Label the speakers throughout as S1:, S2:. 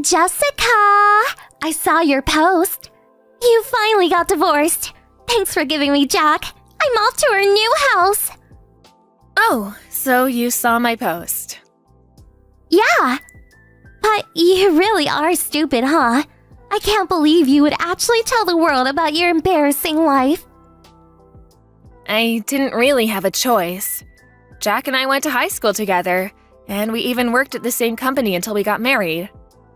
S1: Jessica! I saw your post. You finally got divorced. Thanks for giving me Jack. I'm off to our new house.
S2: Oh, so you saw my post.
S1: Yeah. But you really are stupid, huh? I can't believe you would actually tell the world about your embarrassing life.
S2: I didn't really have a choice. Jack and I went to high school together, and we even worked at the same company until we got married.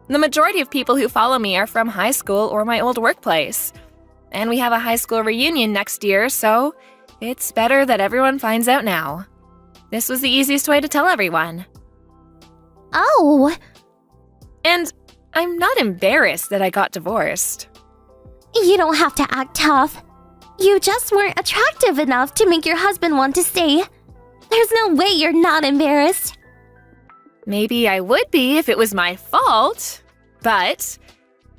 S2: The majority of people who follow me are from high school or my old workplace. And we have a high school reunion next year, so it's better that everyone finds out now. This was the easiest way to tell everyone.
S1: Oh.
S2: And I'm not embarrassed that I got divorced.
S1: You don't have to act tough. You just weren't attractive enough to make your husband want to stay. There's no way you're not embarrassed.
S2: Maybe I would be if it was my fault, but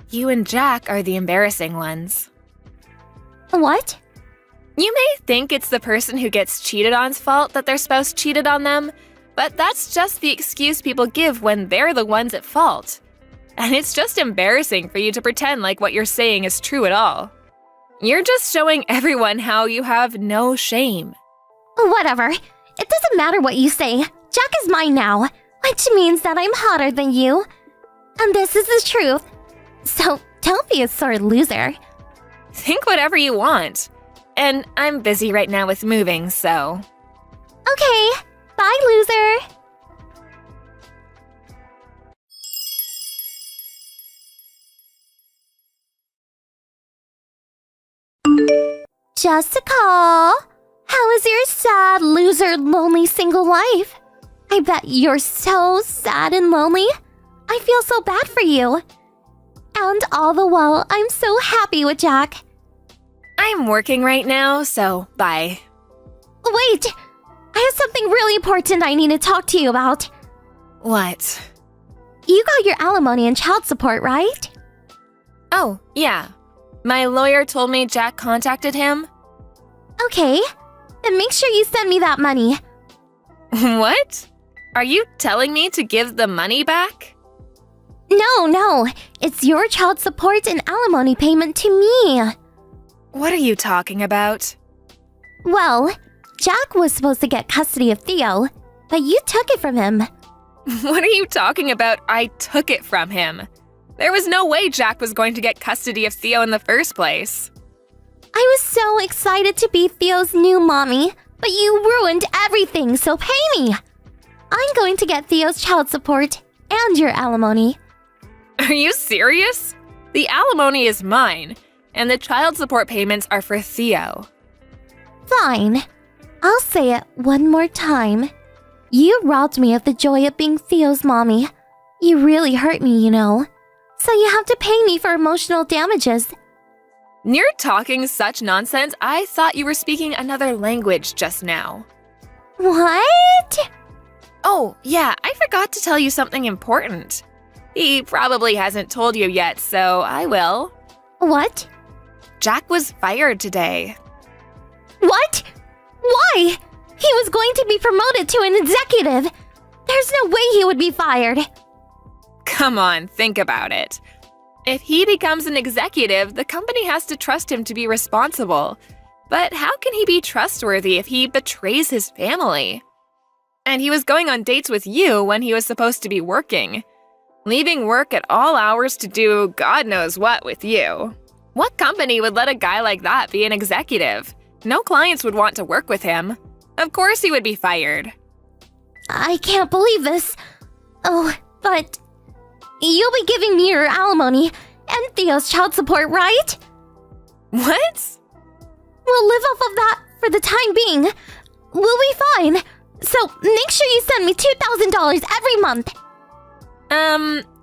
S2: you and Jack are the embarrassing ones.
S1: What?
S2: You may think it's the person who gets cheated on's fault that their spouse cheated on them, but that's just the excuse people give when they're the ones at fault. And it's just embarrassing for you to pretend like what you're saying is true at all. You're just showing everyone how you have no shame.
S1: Whatever. It doesn't matter what you say. Jack is mine now, which means that I'm hotter than you. And this is the truth. So don't be a sore loser.
S2: Think whatever you want. And I'm busy right now with moving, so…
S1: Okay. Bye, loser. Jessica, how is your sad, loser, lonely single life? I bet you're so sad and lonely. I feel so bad for you. And all the while, I'm so happy with Jack.
S2: I'm working right now, so bye.
S1: Wait! I have something really important I need to talk to you about.
S2: What?
S1: You got your alimony and child support, right?
S2: Oh, yeah. My lawyer told me Jack contacted him.
S1: Okay. Then make sure you send me that money.
S2: What? Are you telling me to give the money back?
S1: No. It's your child support and alimony payment to me.
S2: What are you talking about?
S1: Well, Jack was supposed to get custody of Theo, but you took it from him.
S2: What are you talking about? I took it from him. There was no way Jack was going to get custody of Theo in the first place.
S1: I was so excited to be Theo's new mommy, but you ruined everything, so pay me. I'm going to get Theo's child support and your alimony.
S2: Are you serious? The alimony is mine, and the child support payments are for Theo.
S1: Fine. I'll say it one more time. You robbed me of the joy of being Theo's mommy. You really hurt me, you know. So you have to pay me for emotional damages.
S2: You're talking such nonsense. I thought you were speaking another language just now.
S1: What?
S2: Oh, yeah, I forgot to tell you something important. He probably hasn't told you yet, so I will.
S1: What?
S2: Jack was fired today.
S1: What? Why? He was going to be promoted to an executive. There's no way he would be fired.
S2: Come on, think about it. If he becomes an executive, the company has to trust him to be responsible. But how can he be trustworthy if he betrays his family? And he was going on dates with you when he was supposed to be working. Leaving work at all hours to do God knows what with you. What company would let a guy like that be an executive? No clients would want to work with him. Of course he would be fired.
S1: I can't believe this. Oh, but you'll be giving me your alimony and Theo's child support, right?
S2: What?
S1: We'll live off of that for the time being. We'll be fine. So make sure you send me $2,000 every month.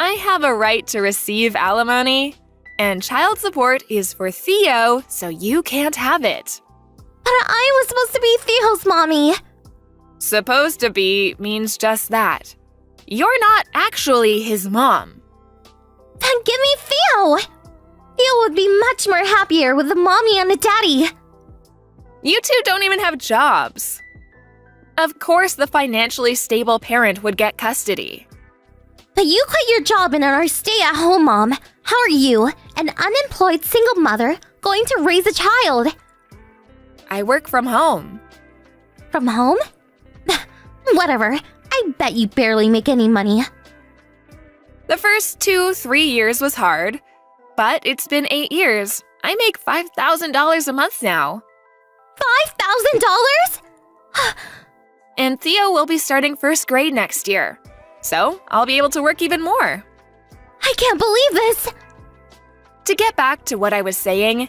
S2: I have a right to receive alimony, and child support is for Theo, so you can't have it.
S1: But I was supposed to be Theo's mommy.
S2: Supposed to be means just that. You're not actually his mom.
S1: Then give me Theo. Theo would be much more happier with a mommy and a daddy.
S2: You two don't even have jobs. Of course, the financially stable parent would get custody.
S1: But you quit your job and are a stay-at-home mom. How are you, an unemployed single mother, going to raise a child?
S2: I work from home.
S1: From home? Whatever. I bet you barely make any money.
S2: The first 2-3 years was hard, but it's been 8 years. I make $5,000 a month now.
S1: $5,000?
S2: And Theo will be starting first grade next year. So I'll be able to work even more.
S1: I can't believe this!
S2: To get back to what I was saying,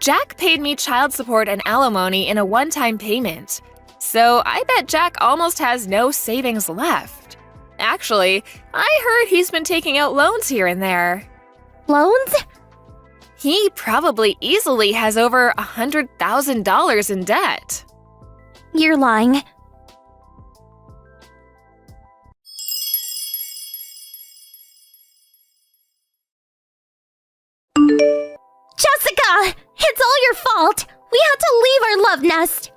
S2: Jack paid me child support and alimony in a one-time payment. So I bet Jack almost has no savings left. Actually, I heard he's been taking out loans here and there.
S1: Loans?
S2: He probably easily has over $100,000 in debt.
S1: You're lying. Jessica! It's all your fault! We had to leave our love nest!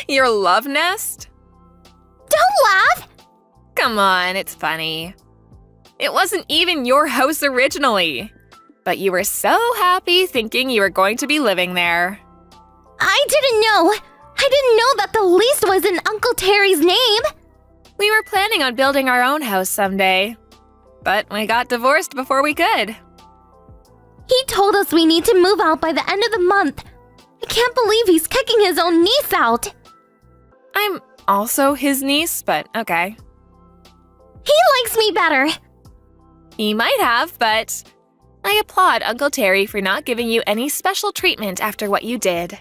S2: Your love nest?
S1: Don't laugh!
S2: Come on, it's funny. It wasn't even your house originally. But you were so happy thinking you were going to be living there.
S1: I didn't know! I didn't know that the lease was in Uncle Terry's name!
S2: We were planning on building our own house someday. But we got divorced before we could.
S1: He told us we need to move out by the end of the month. I can't believe he's kicking his own niece out.
S2: I'm also his niece, but okay.
S1: He likes me better.
S2: He might have, but I applaud Uncle Terry for not giving you any special treatment after what you did.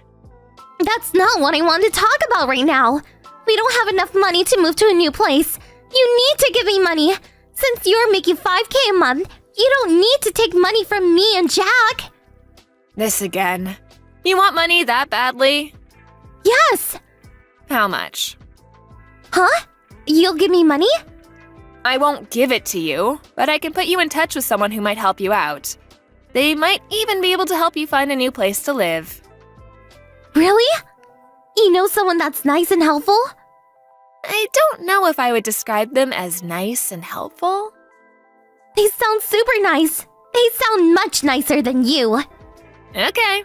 S1: That's not what I want to talk about right now. We don't have enough money to move to a new place. You need to give me money. Since you're making $5,000 a month, you don't need to take money from me and Jack.
S2: This again. You want money that badly?
S1: Yes.
S2: How much?
S1: Huh? You'll give me money?
S2: I won't give it to you, but I can put you in touch with someone who might help you out. They might even be able to help you find a new place to live.
S1: Really? You know someone that's nice and helpful?
S2: I don't know if I would describe them as nice and helpful.
S1: They sound super nice. They sound much nicer than you.
S2: Okay.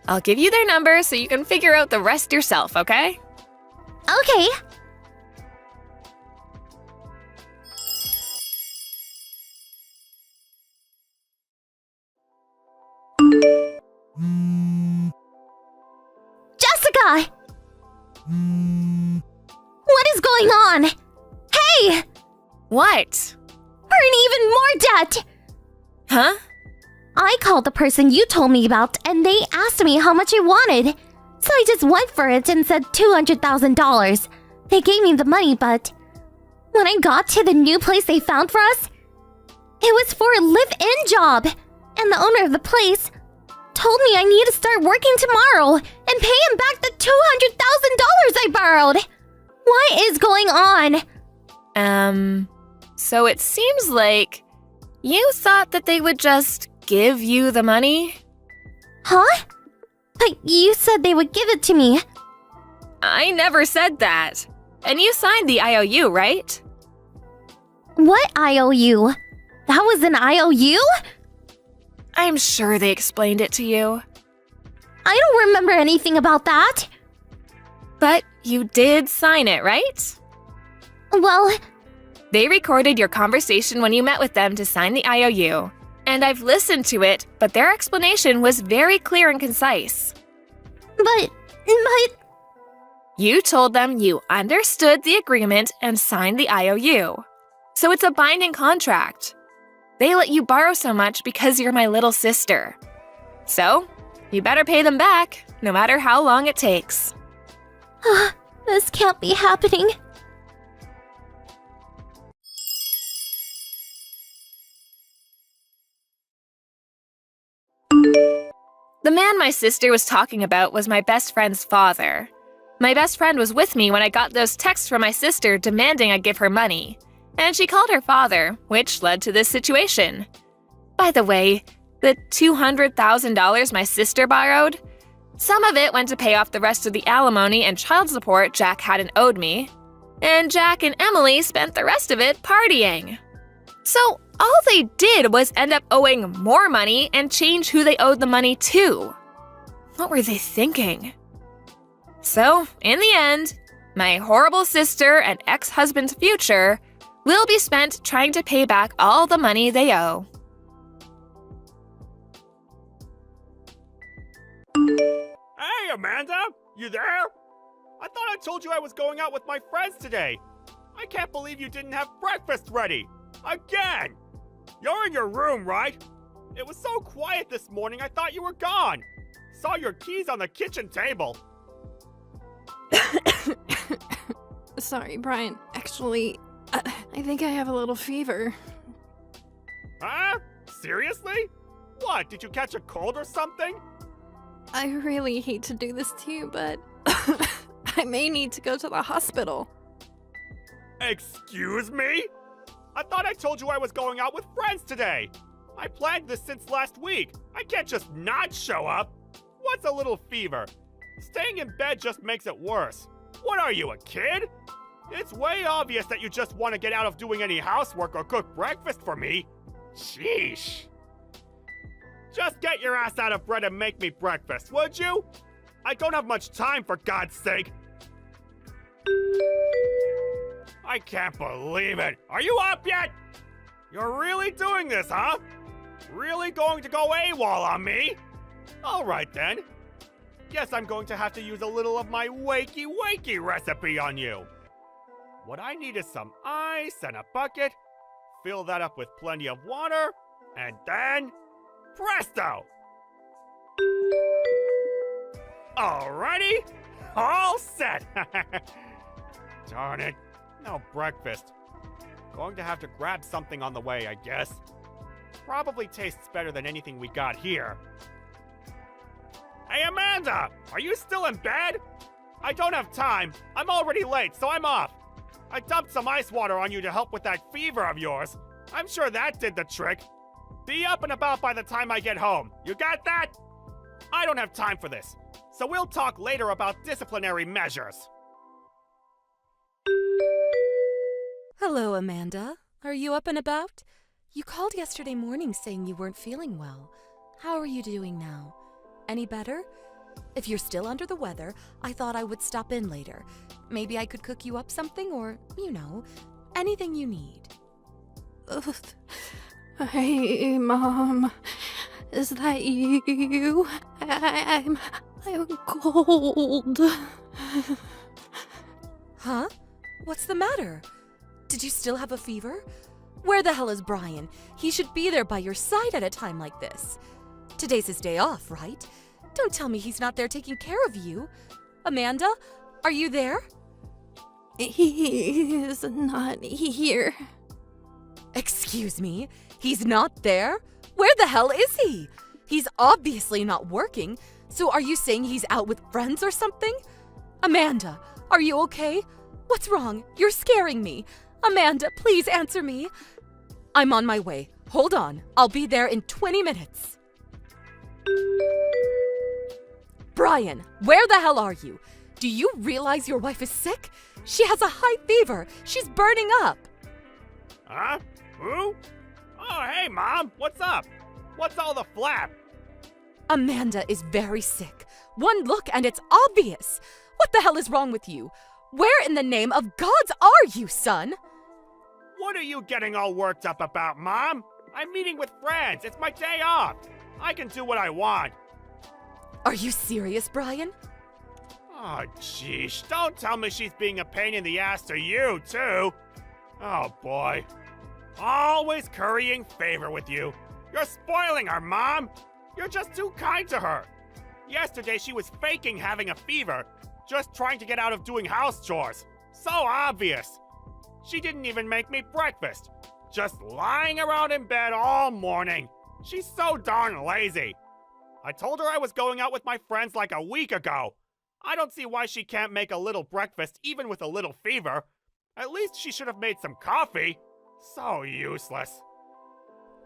S2: I'll give you their number so you can figure out the rest yourself, okay?
S1: Okay. Jessica! What is going on? Hey!
S2: What?
S1: We're in even more debt!
S2: Huh?
S1: I called the person you told me about and they asked me how much I wanted. So I just went for it and said $200,000. They gave me the money, but when I got to the new place they found for us, it was for a live-in job. And the owner of the place told me I need to start working tomorrow and pay him back the $200,000 I borrowed. What is going on?
S2: So it seems like you thought that they would just give you the money?
S1: Huh? But you said they would give it to me.
S2: I never said that. And you signed the IOU, right?
S1: What IOU? That was an IOU?
S2: I'm sure they explained it to you.
S1: I don't remember anything about that.
S2: But you did sign it, right?
S1: Well,
S2: They recorded your conversation when you met with them to sign the IOU. And I've listened to it, but their explanation was very clear and concise.
S1: but...
S2: You told them you understood the agreement and signed the IOU. So it's a binding contract. They let you borrow so much because you're my little sister. So, you better pay them back, no matter how long it takes.
S1: This can't be happening.
S2: The man my sister was talking about was my best friend's father. My best friend was with me when I got those texts from my sister demanding I give her money. And she called her father, which led to this situation. By the way, the $200,000 my sister borrowed, some of it went to pay off the rest of the alimony and child support Jack hadn't owed me. and Jack and Emily spent the rest of it partying. So all they did was end up owing more money and change who they owed the money to. What were they thinking? So, in the end, my horrible sister and ex-husband's future will be spent trying to pay back all the money they owe.
S3: Hey, Amanda! You there? I thought I told you I was going out with my friends today. I can't believe you didn't have breakfast ready. Again! You're in your room, right? It was so quiet this morning I thought you were gone. Saw your keys on the kitchen table.
S4: Sorry, Brian. Actually, I think I have a little fever.
S3: Huh? Seriously? What, did you catch a cold or something?
S4: I really hate to do this to you, but I may need to go to the hospital.
S3: Excuse me? I thought I told you I was going out with friends today. I planned this since last week. I can't just not show up. What's a little fever? Staying in bed just makes it worse. What are you, a kid? It's way obvious that you just want to get out of doing any housework or cook breakfast for me. Sheesh. Just get your ass out of bed and make me breakfast, would you? I don't have much time, for God's sake. I can't believe it. Are you up yet? You're really doing this, huh? Really going to go AWOL on me? All right then. Guess I'm going to have to use a little of my wakey recipe on you. What I need is some ice and a bucket. Fill that up with plenty of water. And then, presto! Alrighty, all set. Darn it, no breakfast. Going to have to grab something on the way, I guess. Probably tastes better than anything we got here. Hey, Amanda! Are you still in bed? I don't have time. I'm already late, so I'm off. I dumped some ice water on you to help with that fever of yours. I'm sure that did the trick. Be up and about by the time I get home. You got that? I don't have time for this, so we'll talk later about disciplinary measures.
S5: Hello, Amanda. Are you up and about? You called yesterday morning saying you weren't feeling well. How are you doing now? Any better? If you're still under the weather, I thought I would stop in later. Maybe I could cook you up something or, anything you need.
S4: Ugh. Hey, Mom. Is that you? I'm cold.
S5: Huh? What's the matter? Did you still have a fever? Where the hell is Brian? He should be there by your side at a time like this. Today's his day off, right? Don't tell me he's not there taking care of you. Amanda, are you there?
S4: He is not here.
S5: Excuse me? He's not there? Where the hell is he? He's obviously not working, so are you saying he's out with friends or something? Amanda, are you okay? What's wrong? You're scaring me. Amanda, please answer me. I'm on my way. Hold on. I'll be there in 20 minutes. Brian, where the hell are you? Do you realize your wife is sick? She has a high fever. She's burning up.
S3: Huh? Who? Oh, hey, Mom. What's up? What's all the flap?
S5: Amanda is very sick. One look and it's obvious. What the hell is wrong with you? Where in the name of gods are you, son?
S3: What are you getting all worked up about, Mom? I'm meeting with friends. It's my day off. I can do what I want.
S5: Are you serious, Brian?
S3: Oh, jeez. Don't tell me she's being a pain in the ass to you, too. Oh, boy. Always currying favor with you. You're spoiling her, Mom. You're just too kind to her. Yesterday, she was faking having a fever, just trying to get out of doing house chores. So obvious. She didn't even make me breakfast. Just lying around in bed all morning. She's so darn lazy. I told her I was going out with my friends like a week ago. I don't see why she can't make a little breakfast even with a little fever. At least she should have made some coffee. So useless.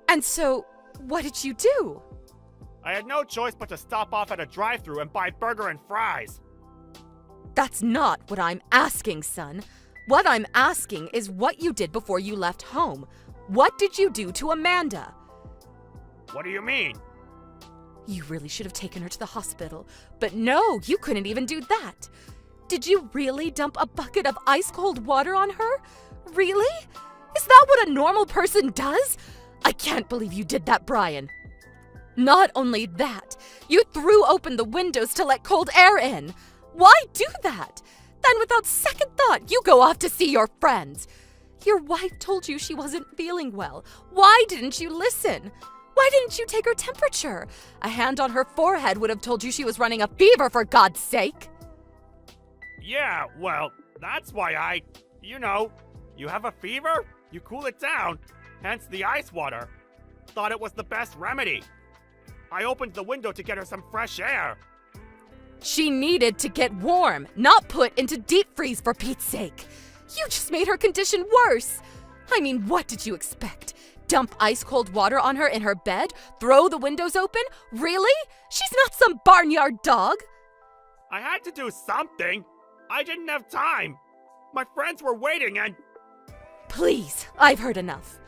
S5: And so, what did you do?
S3: I had no choice but to stop off at a drive-thru and buy burger and fries.
S5: That's not what I'm asking, son. What I'm asking is what you did before you left home. What did you do to Amanda?
S3: What do you mean?
S5: You really should have taken her to the hospital. But no, you couldn't even do that. Did you really dump a bucket of ice-cold water on her? Really? Is that what a normal person does? I can't believe you did that, Brian. Not only that, you threw open the windows to let cold air in. Why do that? Then without second thought, you go off to see your friends. Your wife told you she wasn't feeling well. Why didn't you listen? Why didn't you take her temperature? A hand on her forehead would have told you she was running a fever, for God's sake.
S3: Yeah, well, that's why you have a fever? You cool it down, hence the ice water. Thought it was the best remedy. I opened the window to get her some fresh air.
S5: She needed to get warm, not put into deep freeze, for Pete's sake. You just made her condition worse. I mean, what did you expect? Dump ice-cold water on her in her bed? Throw the windows open? Really? She's not some barnyard dog.
S3: I had to do something. I didn't have time. My friends were waiting and...
S5: Please, I've heard enough.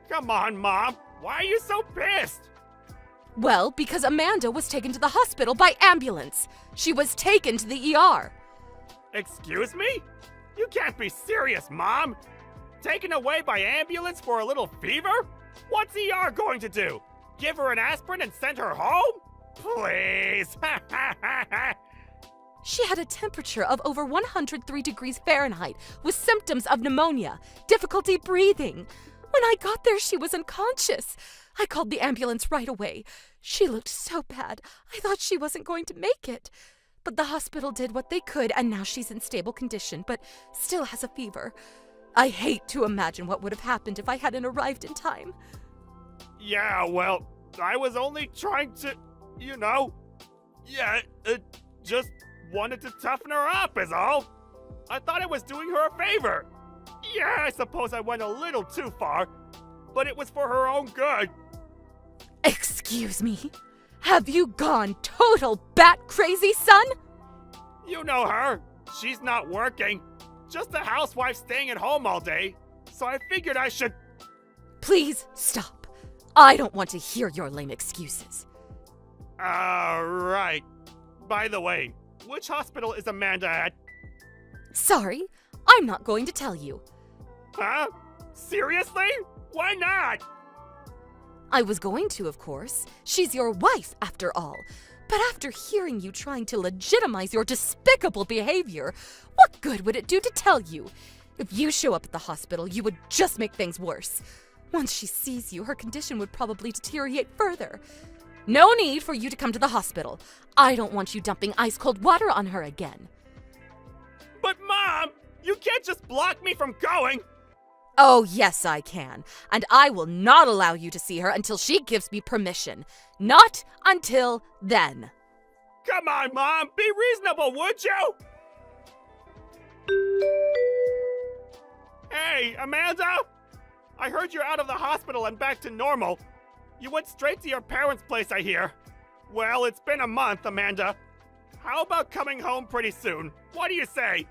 S3: Come on, Mom. Why are you so pissed?
S5: Well, because Amanda was taken to the hospital by ambulance. She was taken to the ER.
S3: Excuse me? You can't be serious, Mom. Taken away by ambulance for a little fever? What's ER going to do? Give her an aspirin and send her home? Please.
S5: She had a temperature of over 103 degrees Fahrenheit with symptoms of pneumonia, difficulty breathing. When I got there, she was unconscious. I called the ambulance right away. She looked so bad, I thought she wasn't going to make it. But the hospital did what they could, and now she's in stable condition, but still has a fever. I hate to imagine what would have happened if I hadn't arrived in time.
S3: Yeah, well, I was only trying to, just wanted to toughen her up is all. I thought I was doing her a favor. Yeah, I suppose I went a little too far, but it was for her own good.
S5: Excuse me? Have you gone total bat crazy, son?
S3: You know her. She's not working. Just a housewife staying at home all day. So I figured I should...
S5: Please stop. I don't want to hear your lame excuses.
S3: Right. By the way, which hospital is Amanda at?
S5: Sorry, I'm not going to tell you.
S3: Huh? Seriously? Why not?
S5: I was going to, of course. She's your wife, after all. But after hearing you trying to legitimize your despicable behavior, what good would it do to tell you? If you show up at the hospital, you would just make things worse. Once she sees you, her condition would probably deteriorate further. No need for you to come to the hospital. I don't want you dumping ice-cold water on her again.
S3: But Mom, you can't just block me from going.
S5: Oh, yes, I can. And I will not allow you to see her until she gives me permission. Not until then.
S3: Come on, Mom, be reasonable, would you? Hey, Amanda! I heard you're out of the hospital and back to normal. You went straight to your parents' place, I hear. Well, it's been a month, Amanda. How about coming home pretty soon? What do you say?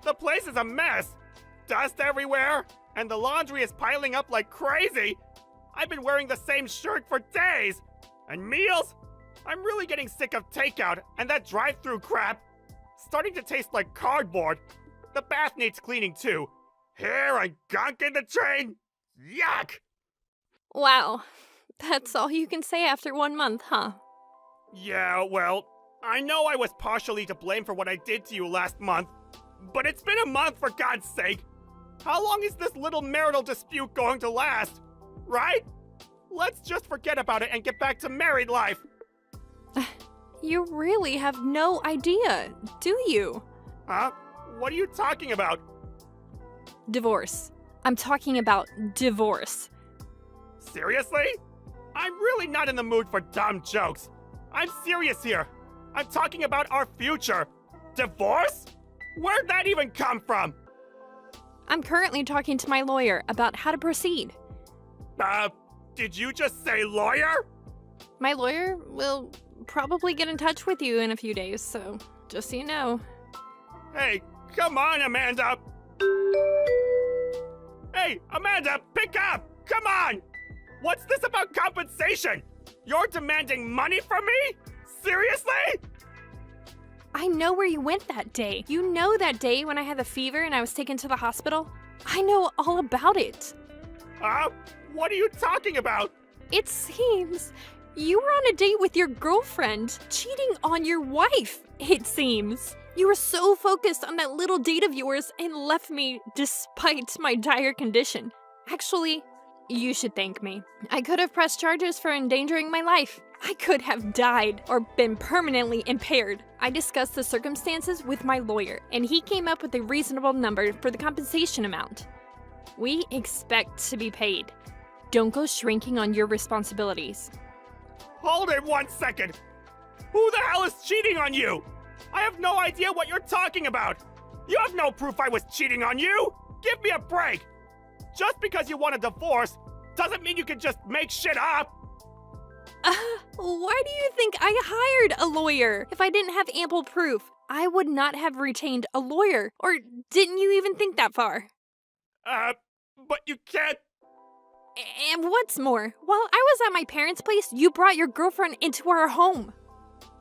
S3: The place is a mess. Dust everywhere, and the laundry is piling up like crazy. I've been wearing the same shirt for days. And meals? I'm really getting sick of takeout and that drive-through crap. Starting to taste like cardboard. The bath needs cleaning too. Hair and gunk in the train. Yuck!
S4: Wow. That's all you can say after 1 month, huh?
S3: Yeah, well, I know I was partially to blame for what I did to you last month, but it's been a month for God's sake. How long is this little marital dispute going to last? Right? Let's just forget about it and get back to married life.
S4: You really have no idea, do you?
S3: Huh? What are you talking about?
S4: Divorce. I'm talking about divorce.
S3: Seriously? I'm really not in the mood for dumb jokes. I'm serious here. I'm talking about our future. Divorce? Where'd that even come from?
S4: I'm currently talking to my lawyer about how to proceed.
S3: Did you just say lawyer?
S4: My lawyer will probably get in touch with you in a few days, so just so you know.
S3: Hey, come on, Amanda. Hey, Amanda, pick up! Come on! What's this about compensation? You're demanding money from me? Seriously?
S4: I know where you went that day. You know that day when I had the fever and I was taken to the hospital? I know all about it.
S3: What are you talking about?
S4: It seems you were on a date with your girlfriend, cheating on your wife, it seems. You were so focused on that little date of yours and left me despite my dire condition. Actually, you should thank me. I could have pressed charges for endangering my life. I could have died or been permanently impaired. I discussed the circumstances with my lawyer, and he came up with a reasonable number for the compensation amount. We expect to be paid. Don't go shrinking on your responsibilities.
S3: Hold it 1 second! Who the hell is cheating on you? I have no idea what you're talking about! You have no proof I was cheating on you! Give me a break! Just because you want a divorce doesn't mean you can just make shit up!
S4: Why do you think I hired a lawyer? If I didn't have ample proof, I would not have retained a lawyer. Or didn't you even think that far?
S3: But you can't...
S4: And what's more, while I was at my parents' place, you brought your girlfriend into our home.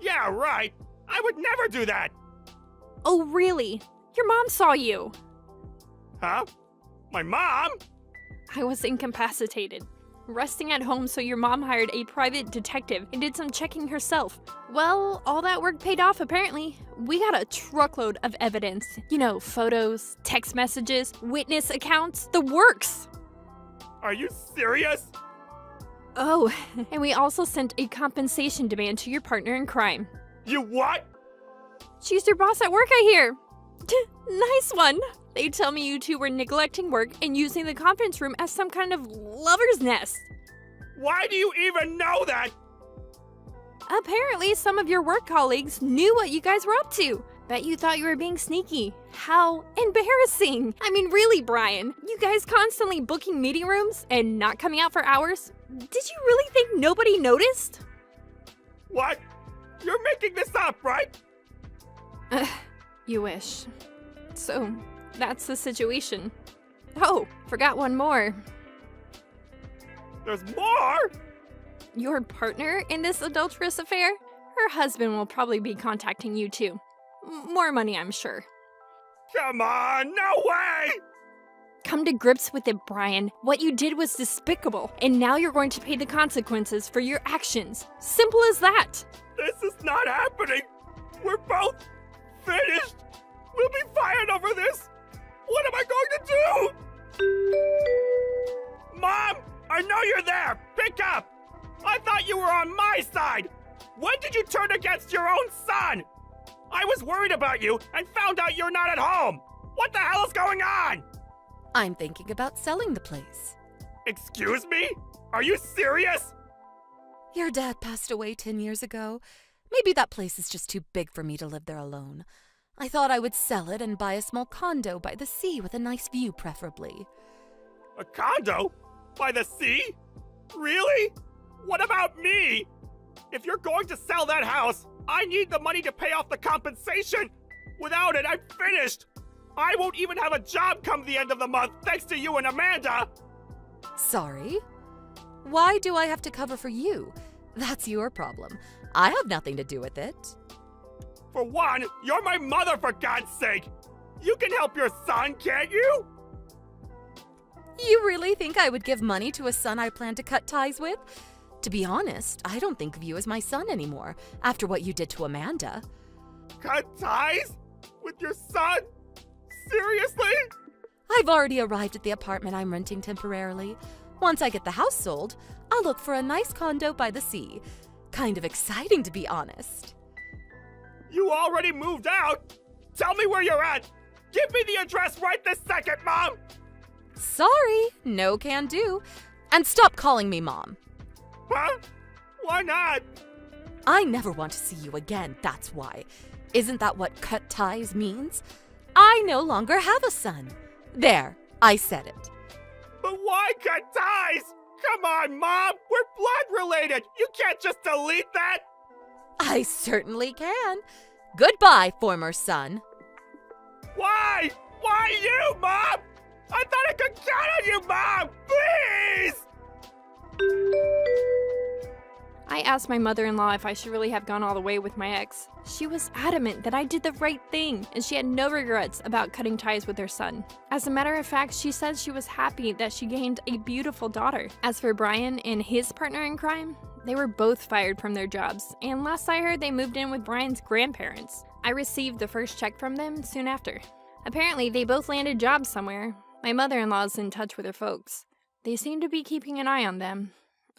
S3: Yeah, right. I would never do that.
S4: Oh, really? Your mom saw you.
S3: Huh? My mom?
S4: I was incapacitated, resting at home, so your mom hired a private detective and did some checking herself. Well, all that work paid off apparently. We got a truckload of evidence. You know, photos, text messages, witness accounts, the works.
S3: Are you serious?
S4: Oh, and we also sent a compensation demand to your partner in crime.
S3: You what?
S4: She's your boss at work, I hear. Nice one. They tell me you two were neglecting work and using the conference room as some kind of lover's nest.
S3: Why do you even know that?
S4: Apparently, some of your work colleagues knew what you guys were up to. Bet you thought you were being sneaky. How embarrassing. I mean, really, Brian, you guys constantly booking meeting rooms and not coming out for hours? Did you really think nobody noticed?
S3: What? You're making this up, right?
S4: You wish. So, that's the situation. Oh, forgot one more.
S3: There's more?
S4: Your partner in this adulterous affair? Her husband will probably be contacting you too. More money, I'm sure.
S3: Come on, no way!
S4: Come to grips with it, Brian. What you did was despicable, and now you're going to pay the consequences for your actions. Simple as that.
S3: This is not happening. We're both finished. We'll be fired over this. What am I going to do? Mom, I know you're there. Pick up. I thought you were on my side. When did you turn against your own son? I was worried about you and found out you're not at home. What the hell is going on?
S5: I'm thinking about selling the place.
S3: Excuse me? Are you serious?
S5: Your dad passed away 10 years ago. Maybe that place is just too big for me to live there alone. I thought I would sell it and buy a small condo by the sea with a nice view, preferably.
S3: A condo? By the sea? Really? What about me? If you're going to sell that house, I need the money to pay off the compensation. Without it, I'm finished. I won't even have a job come the end of the month thanks to you and Amanda.
S5: Sorry? Why do I have to cover for you? That's your problem. I have nothing to do with it.
S3: For one, you're my mother, for God's sake. You can help your son, can't you?
S5: You really think I would give money to a son I plan to cut ties with? To be honest, I don't think of you as my son anymore, after what you did to Amanda.
S3: Cut ties? With your son? Seriously?
S5: I've already arrived at the apartment I'm renting temporarily. Once I get the house sold, I'll look for a nice condo by the sea. Kind of exciting, to be honest.
S3: You already moved out? Tell me where you're at. Give me the address right this second, Mom.
S5: Sorry, no can do. And stop calling me Mom.
S3: Huh? Why not?
S5: I never want to see you again, that's why. Isn't that what cut ties means? I no longer have a son. There, I said it.
S3: But why cut ties? Come on, Mom. We're blood related. You can't just delete that.
S5: I certainly can. Goodbye, former son.
S3: Why? Why you, Mom? I thought I could count on you, Mom! Please!
S4: I asked my mother-in-law if I should really have gone all the way with my ex. She was adamant that I did the right thing, and she had no regrets about cutting ties with her son. As a matter of fact, she said she was happy that she gained a beautiful daughter. As for Brian and his partner in crime, they were both fired from their jobs, and last I heard they moved in with Brian's grandparents. I received the first check from them soon after. Apparently, they both landed jobs somewhere. My mother-in-law is in touch with her folks. They seem to be keeping an eye on them.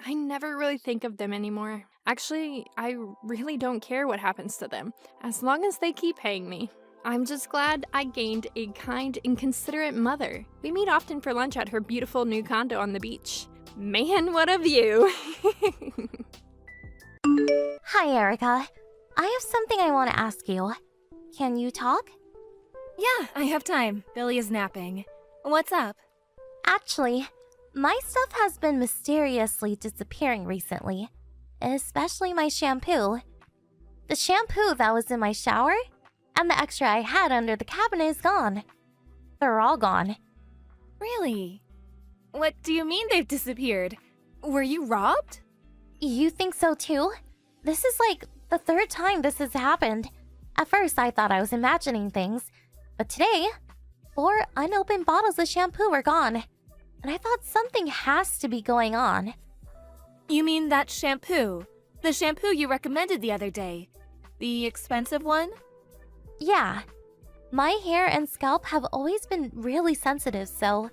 S4: I never really think of them anymore. Actually, I really don't care what happens to them, as long as they keep paying me. I'm just glad I gained a kind and considerate mother. We meet often for lunch at her beautiful new condo on the beach. Man, what a view!
S1: Hi, Erica. I have something I want to ask you. Can you talk?
S2: Yeah, I have time. Billy is napping. What's up?
S1: Actually, my stuff has been mysteriously disappearing recently, especially my shampoo. The shampoo that was in my shower and the extra I had under the cabinet is gone. They're all gone.
S2: Really? What do you mean they've disappeared? Were you robbed?
S1: You think so too? This is like the third time this has happened. At first, I thought I was imagining things, but today, 4 unopened bottles of shampoo were gone, and I thought something has to be going on.
S2: You mean that shampoo? The shampoo you recommended the other day? The expensive one?
S1: Yeah. My hair and scalp have always been really sensitive, so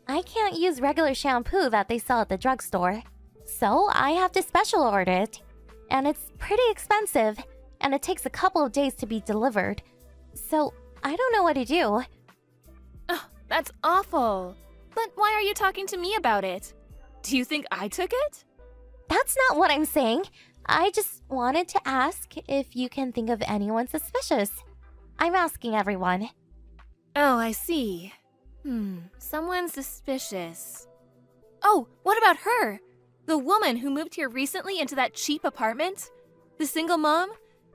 S1: I can't use regular shampoo that they sell at the drugstore. So I have to special order it. And it's pretty expensive, and it takes a couple of days to be delivered. So I don't know what to do.
S2: Oh, that's awful. But why are you talking to me about it? Do you think I took it?
S1: That's not what I'm saying. I just wanted to ask if you can think of anyone suspicious. I'm asking everyone.
S2: Oh, I see. Someone suspicious. Oh, what about her? The woman who moved here recently into that cheap apartment? The single mom?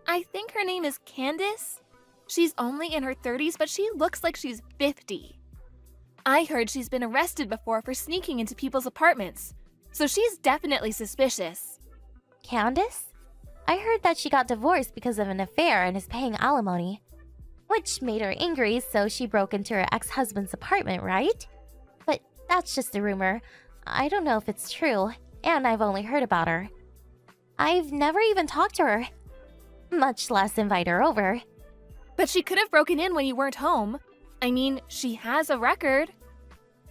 S2: I think her name is Candace. She's only in her 30s, but she looks like she's 50. I heard she's been arrested before for sneaking into people's apartments, so she's definitely suspicious.
S1: Candace? I heard that she got divorced because of an affair and is paying alimony, which made her angry, so she broke into her ex-husband's apartment, right? But that's just a rumor. I don't know if it's true, and I've only heard about her. I've never even talked to her, much less invite her over.
S2: But she could have broken in when you weren't home. I mean, she has a record.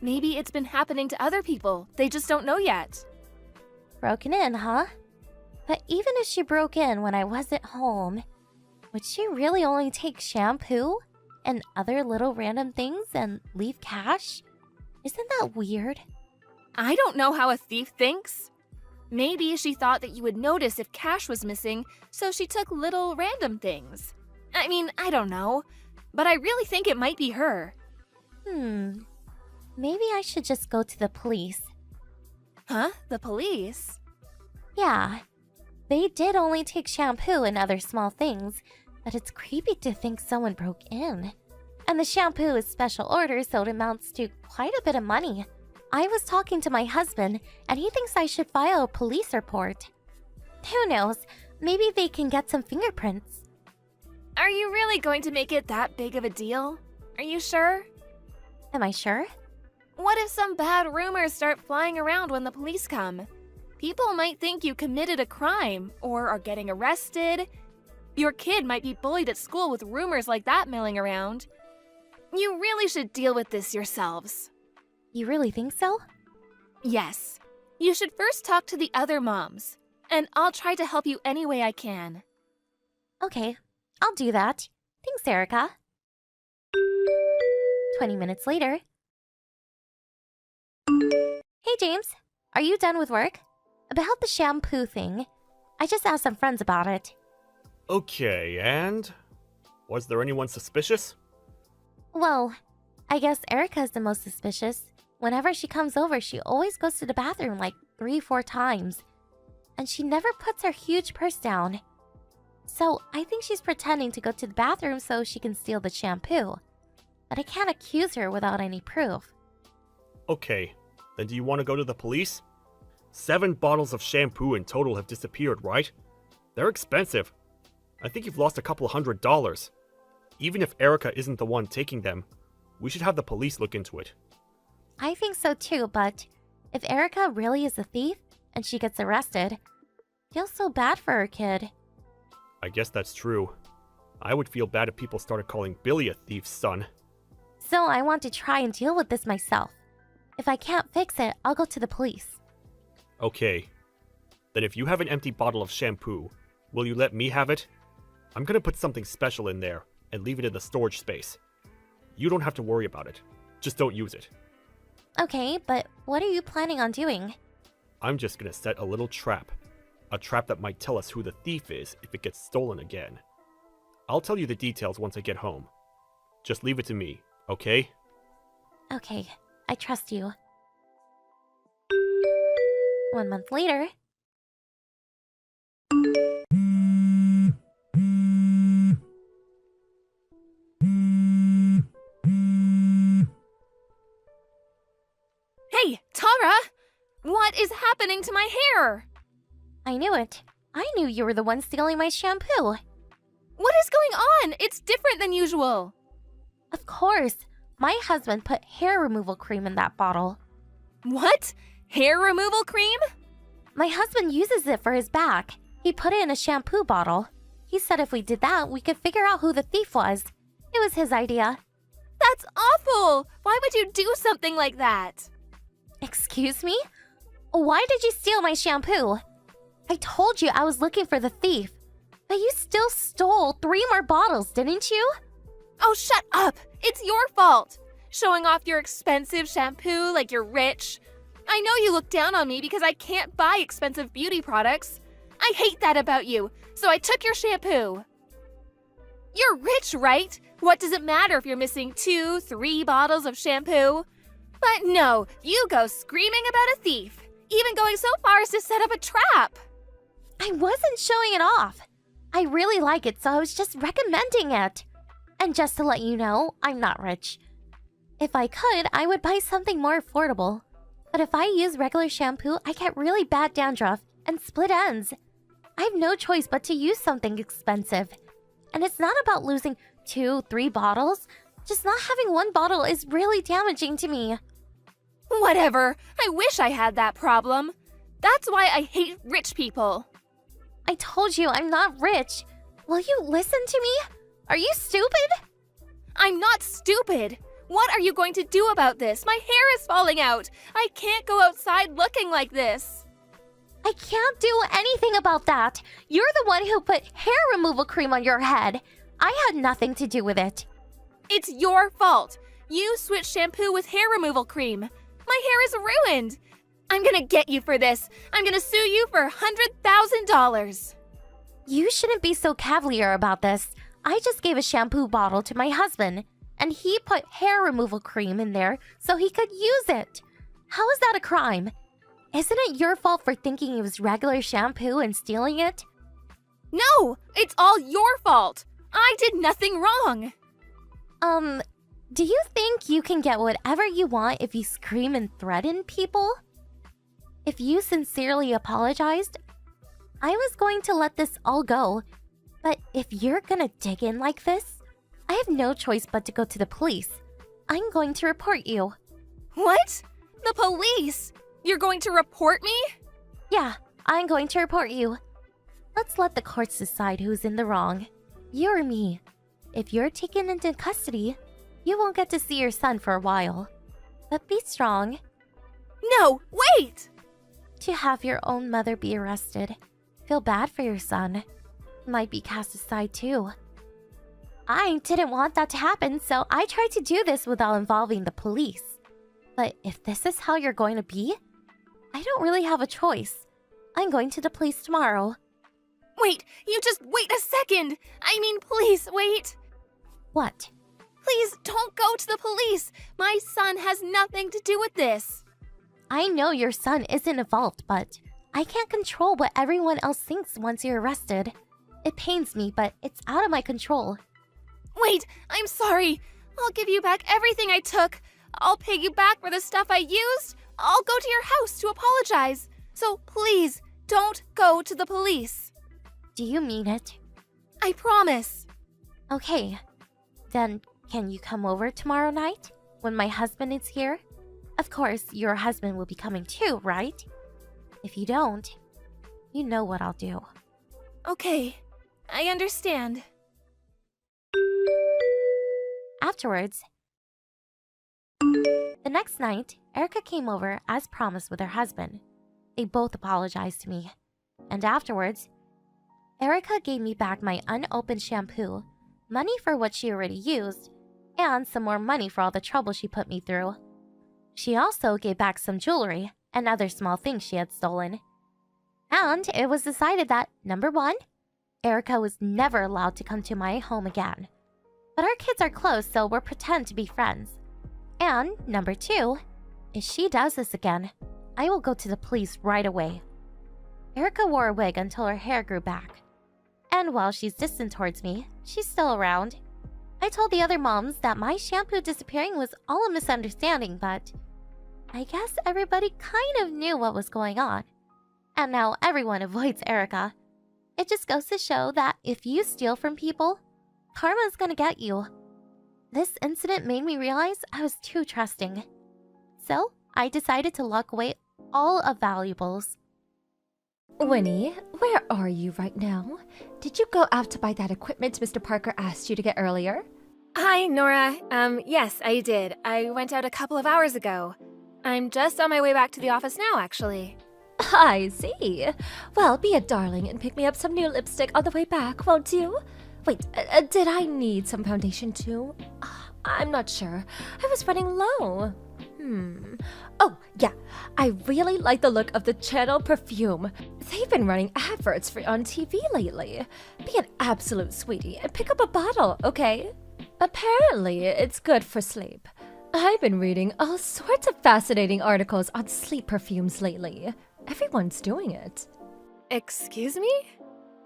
S2: Maybe it's been happening to other people. They just don't know yet.
S1: Broken in, huh? But even if she broke in when I wasn't home, would she really only take shampoo and other little random things and leave cash? Isn't that weird?
S2: I don't know how a thief thinks. Maybe she thought that you would notice if cash was missing, so she took little random things. I mean, I don't know, but I really think it might be her.
S1: Maybe I should just go to the police.
S2: Huh? The police?
S1: Yeah. They did only take shampoo and other small things, but it's creepy to think someone broke in. And the shampoo is special order, so it amounts to quite a bit of money. I was talking to my husband, and he thinks I should file a police report. Who knows? Maybe they can get some fingerprints.
S2: Are you really going to make it that big of a deal? Are you sure?
S1: Am I sure?
S2: What if some bad rumors start flying around when the police come? People might think you committed a crime or are getting arrested. Your kid might be bullied at school with rumors like that milling around. You really should deal with this yourselves.
S1: You really think so?
S2: Yes. You should first talk to the other moms, and I'll try to help you any way I can.
S1: Okay, I'll do that. Thanks, Erica. 20 minutes later. Hey, James. Are you done with work? About the shampoo thing. I just asked some friends about it.
S3: Okay, and? Was there anyone suspicious?
S1: Well, I guess Erica's the most suspicious. Whenever she comes over, she always goes to the bathroom like 3-4 times. And she never puts her huge purse down. So I think she's pretending to go to the bathroom so she can steal the shampoo. but I can't accuse her without any proof.
S3: Okay, then do you want to go to the police? 7 bottles of shampoo in total have disappeared, right? They're expensive. I think you've lost a couple $100. Even if Erica isn't the one taking them, we should have the police look into it.
S1: I think so too, but if Erica really is a thief and she gets arrested, I feel so bad for her kid.
S3: I guess that's true. I would feel bad if people started calling Billy a thief's son.
S1: So I want to try and deal with this myself. If I can't fix it, I'll go to the police.
S3: Okay. Then if you have an empty bottle of shampoo, will you let me have it? I'm gonna put something special in there and leave it in the storage space. You don't have to worry about it. Just don't use it.
S1: Okay, but what are you planning on doing?
S3: I'm just gonna set a little trap. A trap that might tell us who the thief is if it gets stolen again. I'll tell you the details once I get home. Just leave it to me, okay?
S1: Okay, I trust you. 1 month later.
S2: Hey, Tara! What is happening to my hair?
S1: I knew it. I knew you were the one stealing my shampoo.
S2: What is going on? It's different than usual.
S1: Of course. My husband put hair removal cream in that bottle.
S2: What? Hair removal cream?
S1: My husband uses it for his back. He put it in a shampoo bottle. He said if we did that, we could figure out who the thief was. It was his idea.
S2: That's awful! Why would you do something like that?
S1: Excuse me? Why did you steal my shampoo? I told you I was looking for the thief. But you still stole 3 more bottles, didn't you?
S2: Oh, shut up! It's your fault! Showing off your expensive shampoo like you're rich. I know you look down on me because I can't buy expensive beauty products. I hate that about you, so I took your shampoo. You're rich, right? What does it matter if you're missing 2, 3 bottles of shampoo? But no, you go screaming about a thief, even going so far as to set up a trap.
S1: I wasn't showing it off. I really like it, so I was just recommending it. And just to let you know, I'm not rich. If I could, I would buy something more affordable. But if I use regular shampoo, I get really bad dandruff and split ends. I have no choice but to use something expensive. And it's not about losing 2, 3 bottles. Just not having 1 bottle is really damaging to me.
S2: Whatever. I wish I had that problem. That's why I hate rich people.
S1: I told you I'm not rich. Will you listen to me? Are you stupid?
S2: I'm not stupid. What are you going to do about this? My hair is falling out. I can't go outside looking like this.
S1: I can't do anything about that. You're the one who put hair removal cream on your head. I had nothing to do with it.
S2: It's your fault. You switched shampoo with hair removal cream. My hair is ruined. I'm gonna get you for this. I'm gonna sue you for $100,000.
S1: You shouldn't be so cavalier about this. I just gave a shampoo bottle to my husband, and he put hair removal cream in there so he could use it. How is that a crime? Isn't it your fault for thinking it was regular shampoo and stealing it?
S2: No, it's all your fault. I did nothing wrong.
S1: Do you think you can get whatever you want if you scream and threaten people? If you sincerely apologized, I was going to let this all go. But if you're gonna dig in like this, I have no choice but to go to the police. I'm going to report you.
S2: What? The police? You're going to report me?
S1: Yeah, I'm going to report you. Let's let the courts decide who's in the wrong. You or me. If you're taken into custody, you won't get to see your son for a while. But be strong.
S2: No, wait!
S1: To have your own mother be arrested. Feel bad for your son. Might be cast aside too. I didn't want that to happen, so I tried to do this without involving the police. But if this is how you're going to be, I don't really have a choice. I'm going to the police tomorrow.
S2: Wait, you just wait a second! I mean, please, wait!
S1: What?
S2: Please don't go to the police! My son has nothing to do with this!
S1: I know your son isn't involved, but I can't control what everyone else thinks once you're arrested. It pains me, but it's out of my control.
S2: Wait, I'm sorry! I'll give you back everything I took. I'll pay you back for the stuff I used. I'll go to your house to apologize. So please, don't go to the police.
S1: Do you mean it?
S2: I promise.
S1: Okay. Then, can you come over tomorrow night? When my husband is here? Of course, your husband will be coming too, right? If you don't, you know what I'll do.
S2: Okay, I understand.
S1: Afterwards, the next night, Erica came over as promised with her husband. They both apologized to me. And afterwards, Erica gave me back my unopened shampoo, money for what she already used, and some more money for all the trouble she put me through. She also gave back some jewelry and other small things she had stolen. And it was decided that, number 1, Erica was never allowed to come to my home again. But our kids are close, so we'll pretend to be friends. And number 2, if she does this again, I will go to the police right away. Erica wore a wig until her hair grew back. And while she's distant towards me, she's still around. I told the other moms that my shampoo disappearing was all a misunderstanding, but I guess everybody kind of knew what was going on. And now everyone avoids Erica. It just goes to show that if you steal from people, karma's gonna get you. This incident made me realize I was too trusting. So, I decided to lock away all of valuables.
S6: Winnie, where are you right now? Did you go out to buy that equipment Mr. Parker asked you to get earlier?
S2: Hi, Nora. Yes, I did. I went out a couple of hours ago. I'm just on my way back to the office now, actually.
S6: I see. Well, be a darling and pick me up some new lipstick on the way back, won't you? Wait, did I need some foundation too? I'm not sure. I was running low. Oh, yeah. I really like the look of the Channel perfume. They've been running adverts for on TV lately. Be an absolute sweetie and pick up a bottle, okay? Apparently, it's good for sleep. I've been reading all sorts of fascinating articles on sleep perfumes lately. Everyone's doing it.
S2: Excuse me?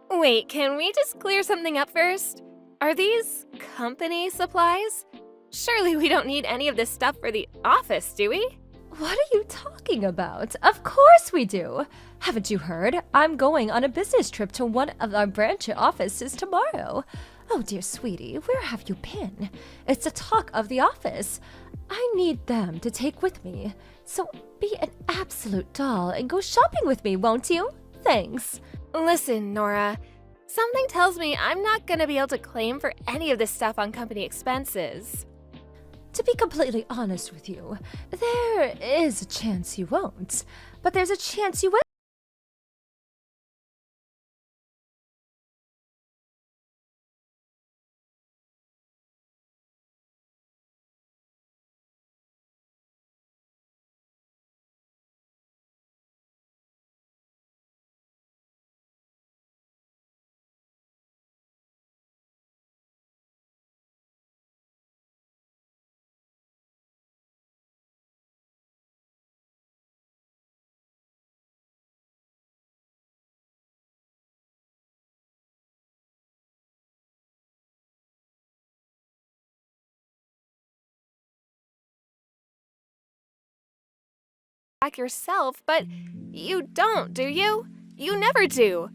S2: Wait, can we just clear something up first? Are these company supplies? Surely we don't need any of this stuff for the office, do we?
S6: What are you talking about? Of course we do. Haven't you heard? I'm going on a business trip to one of our branch offices tomorrow. Oh, dear sweetie, where have you been? It's the talk of the office. I need them to take with me. So be an absolute doll and go shopping with me, won't you? Thanks.
S2: Listen, Nora. Something tells me I'm not gonna be able to claim for any of this stuff on company expenses.
S6: To be completely honest with you, there is a chance you won't. But there's a chance you will.
S2: Back yourself, but you don't, do you? You never do.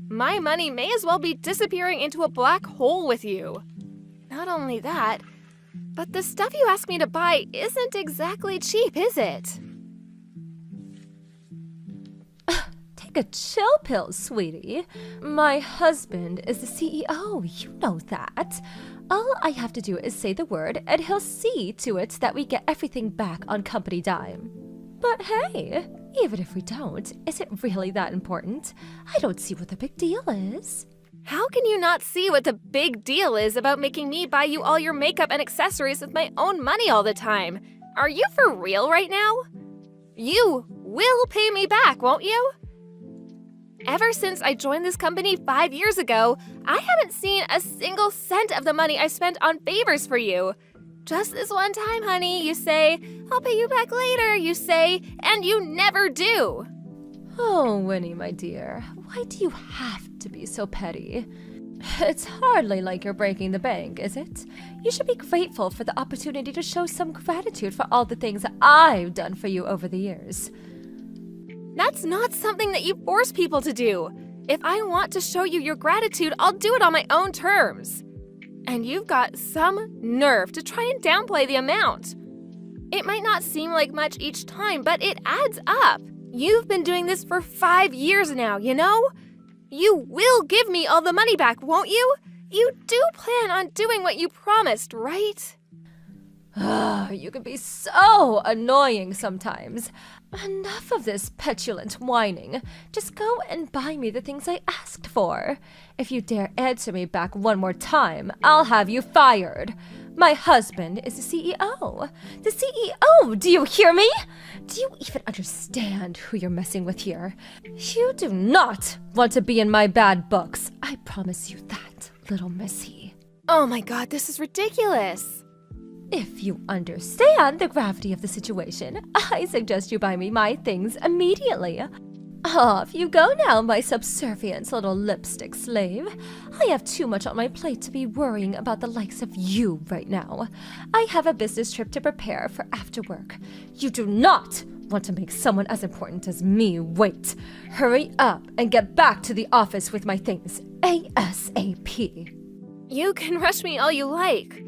S2: My money may as well be disappearing into a black hole with you. Not only that, but the stuff you asked me to buy isn't exactly cheap, is it?
S6: Take a chill pill, sweetie. My husband is the CEO, you know that. All I have to do is say the word, and he'll see to it that we get everything back on company dime. But hey, even if we don't, is it really that important? I don't see what the big deal is.
S2: How can you not see what the big deal is about making me buy you all your makeup and accessories with my own money all the time? Are you for real right now? You will pay me back, won't you? Ever since I joined this company 5 years ago, I haven't seen a single cent of the money I spent on favors for you. Just this one time, honey, you say, I'll pay you back later, you say, and you never do.
S6: Oh, Winnie, my dear, why do you have to be so petty? It's hardly like you're breaking the bank, is it? You should be grateful for the opportunity to show some gratitude for all the things that I've done for you over the years.
S2: That's not something that you force people to do. If I want to show you your gratitude, I'll do it on my own terms. And you've got some nerve to try and downplay the amount. It might not seem like much each time, but it adds up. You've been doing this for 5 years now, you know? You will give me all the money back, won't you? You do plan on doing what you promised, right?
S6: You can be so annoying sometimes. Enough of this petulant whining. Just go and buy me the things I asked for. If you dare answer me back one more time, I'll have you fired. My husband is the CEO. The CEO! Do you hear me? Do you even understand who you're messing with here? You do not want to be in my bad books. I promise you that, little missy.
S2: Oh my god, this is ridiculous.
S6: If you understand the gravity of the situation, I suggest you buy me my things immediately. Off you go now, my subservient little lipstick slave. I have too much on my plate to be worrying about the likes of you right now. I have a business trip to prepare for after work. You do not want to make someone as important as me wait. Hurry up and get back to the office with my things ASAP.
S2: You can rush me all you like.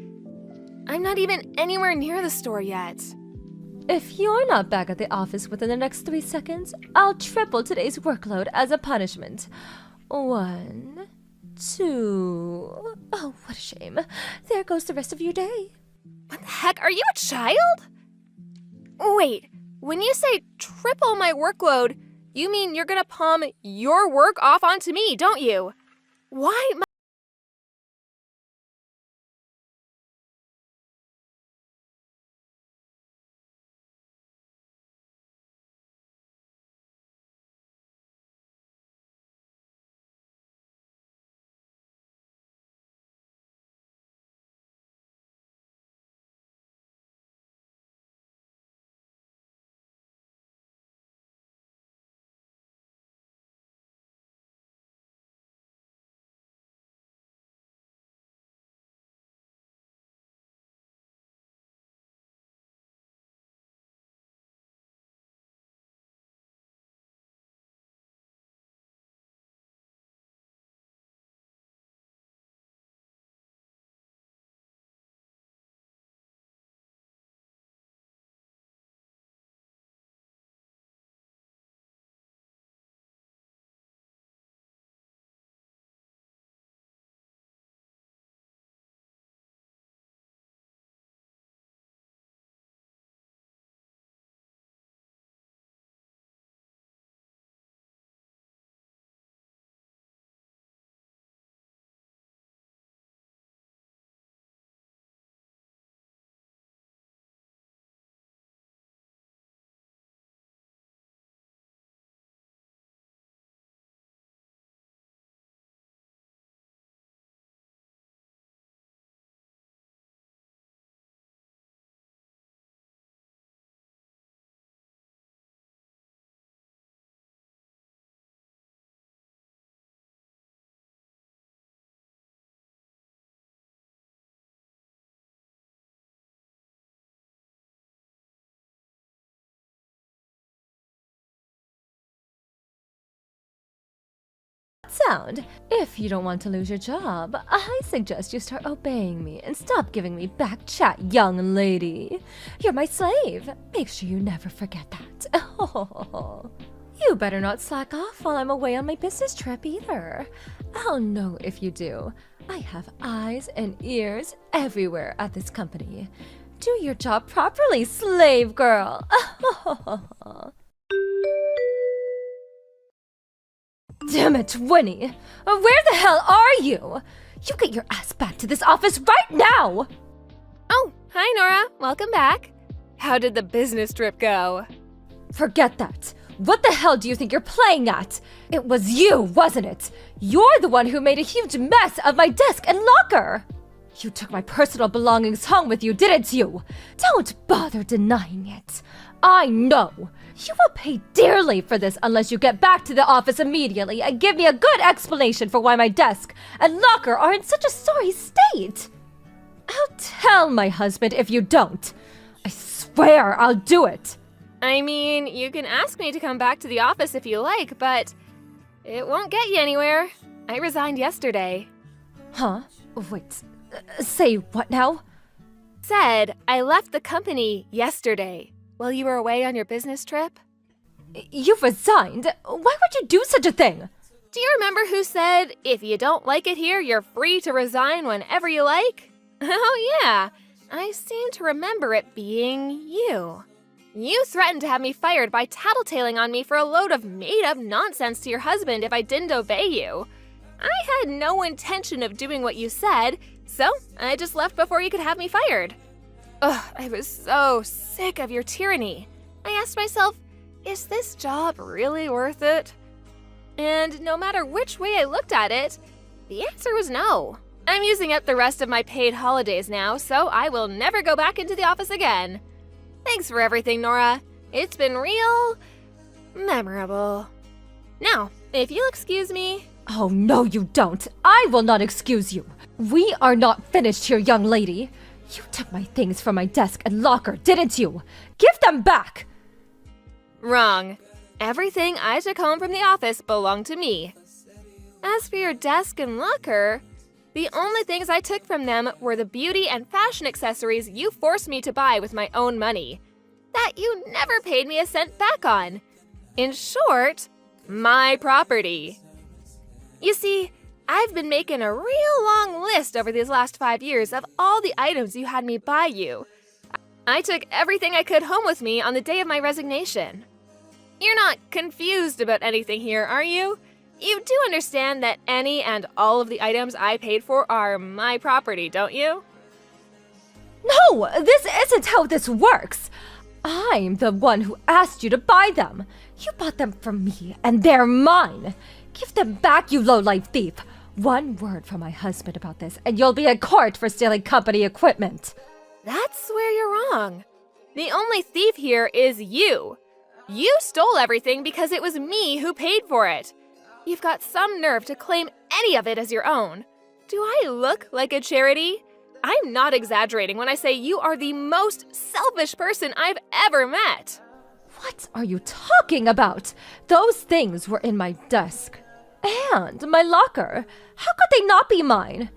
S2: I'm not even anywhere near the store yet.
S6: If you're not back at the office within the next 3 seconds, I'll triple today's workload as a punishment. 1, 2... Oh, what a shame. There goes the rest of your day.
S2: What the heck? Are you a child? Wait, when you say triple my workload, you mean you're gonna palm your work off onto me, don't you? Why?
S6: Sound. If you don't want to lose your job, I suggest you start obeying me and stop giving me back chat, young lady. You're my slave. Make sure you never forget that. You better not slack off while I'm away on my business trip either. I'll know if you do. I have eyes and ears everywhere at this company. Do your job properly, slave girl. Damn it, Winnie! Where the hell are you? You get your ass back to this office right now!
S2: Oh, hi Nora. Welcome back. How did the business trip go?
S6: Forget that. What the hell do you think you're playing at? It was you, wasn't it? You're the one who made a huge mess of my desk and locker! You took my personal belongings home with you, didn't you? Don't bother denying it. I know. You will pay dearly for this unless you get back to the office immediately and give me a good explanation for why my desk and locker are in such a sorry state. I'll tell my husband if you don't. I swear I'll do it.
S2: I mean, you can ask me to come back to the office if you like, but it won't get you anywhere. I resigned yesterday.
S6: Huh? Wait, say what now?
S2: Said I left the company yesterday while you were away on your business trip.
S6: You resigned? Why would you do such a thing?
S2: Do you remember who said, if you don't like it here, you're free to resign whenever you like? Oh yeah, I seem to remember it being you. You threatened to have me fired by tattletaling on me for a load of made-up nonsense to your husband if I didn't obey you. I had no intention of doing what you said, so I just left before you could have me fired. Ugh, I was so sick of your tyranny. I asked myself, is this job really worth it? And no matter which way I looked at it, the answer was no. I'm using up the rest of my paid holidays now, so I will never go back into the office again. Thanks for everything, Nora. It's been real memorable. Now, if you'll excuse me.
S6: Oh, no, you don't. I will not excuse you. We are not finished here, young lady. You took my things from my desk and locker, didn't you? Give them back!
S2: Wrong. Everything I took home from the office belonged to me. As for your desk and locker, the only things I took from them were the beauty and fashion accessories you forced me to buy with my own money, that you never paid me a cent back on. In short, my property. You see, I've been making a real long list over these last 5 years of all the items you had me buy you. I took everything I could home with me on the day of my resignation. You're not confused about anything here, are you? You do understand that any and all of the items I paid for are my property, don't you?
S6: No, this isn't how this works. I'm the one who asked you to buy them. You bought them from me, and they're mine. Give them back, you low-life thief. One word from my husband about this, and you'll be in court for stealing company equipment.
S2: That's where you're wrong. The only thief here is you. You stole everything because it was me who paid for it. You've got some nerve to claim any of it as your own. Do I look like a charity? I'm not exaggerating when I say you are the most selfish person I've ever met.
S6: What are you talking about? Those things were in my desk. And my locker. How could they not be mine?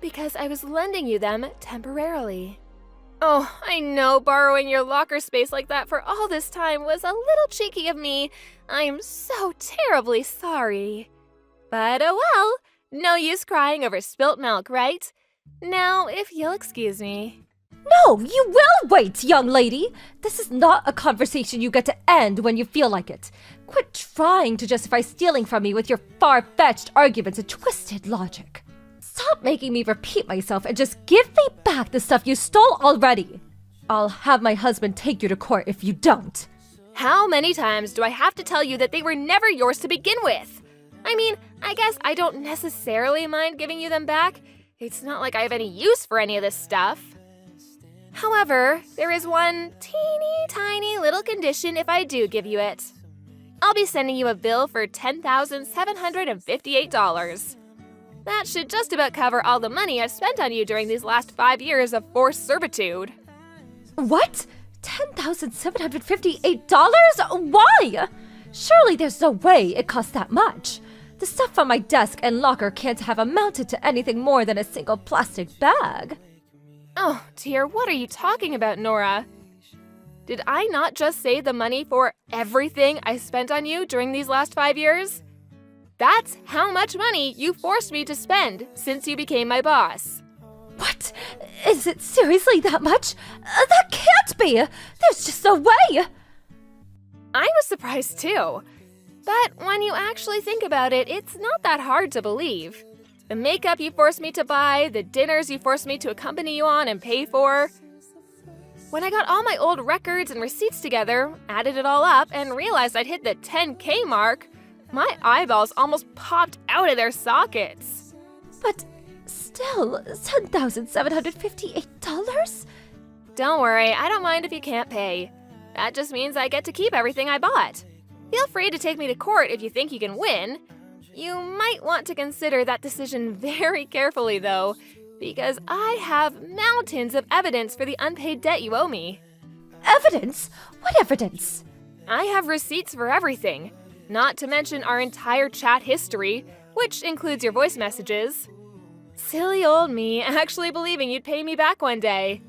S2: Because I was lending you them temporarily. Oh, I know borrowing your locker space like that for all this time was a little cheeky of me. I'm so terribly sorry. But oh well, no use crying over spilt milk, right? Now, if you'll excuse me.
S6: No, you will wait, young lady. This is not a conversation you get to end when you feel like it. Quit trying to justify stealing from me with your far-fetched arguments and twisted logic. Stop making me repeat myself and just give me back the stuff you stole already. I'll have my husband take you to court if you don't.
S2: How many times do I have to tell you that they were never yours to begin with? I mean, I guess I don't necessarily mind giving you them back. It's not like I have any use for any of this stuff. However, there is one teeny tiny little condition if I do give you it. I'll be sending you a bill for $10,758. That should just about cover all the money I've spent on you during these last 5 years of forced servitude.
S6: What? $10,758? Why? Surely there's no way it costs that much. The stuff from my desk and locker can't have amounted to anything more than a single plastic bag.
S2: Oh dear, what are you talking about, Nora? Did I not just say the money for everything I spent on you during these last 5 years? That's how much money you forced me to spend since you became my boss.
S6: What? Is it seriously that much? That can't be! There's just no way!
S2: I was surprised too. But when you actually think about it, it's not that hard to believe. The makeup you forced me to buy, the dinners you forced me to accompany you on and pay for. When I got all my old records and receipts together, added it all up, and realized I'd hit the 10K mark, my eyeballs almost popped out of their sockets.
S6: But still, $10,758?
S2: Don't worry, I don't mind if you can't pay. That just means I get to keep everything I bought. Feel free to take me to court if you think you can win. You might want to consider that decision very carefully, though, because I have mountains of evidence for the unpaid debt you owe me.
S6: Evidence? What evidence?
S2: I have receipts for everything, not to mention our entire chat history, which includes your voice messages. Silly old me, actually believing you'd pay me back one day.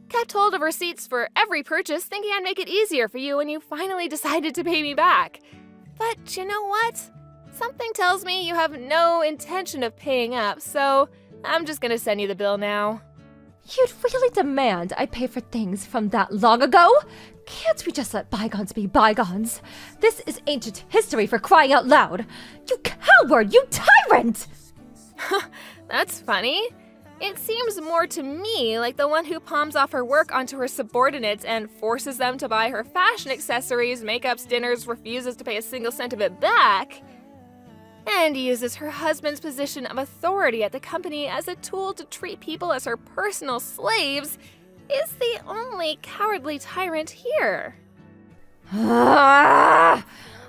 S2: Kept hold of receipts for every purchase, thinking I'd make it easier for you when you finally decided to pay me back. But you know what? Something tells me you have no intention of paying up, so I'm just gonna send you the bill now.
S6: You'd really demand I pay for things from that long ago? Can't we just let bygones be bygones? This is ancient history, for crying out loud. You coward! You tyrant!
S2: That's funny. It seems more to me like the one who palms off her work onto her subordinates and forces them to buy her fashion accessories, makeups, dinners, refuses to pay a single cent of it back, and uses her husband's position of authority at the company as a tool to treat people as her personal slaves, is the only cowardly tyrant here.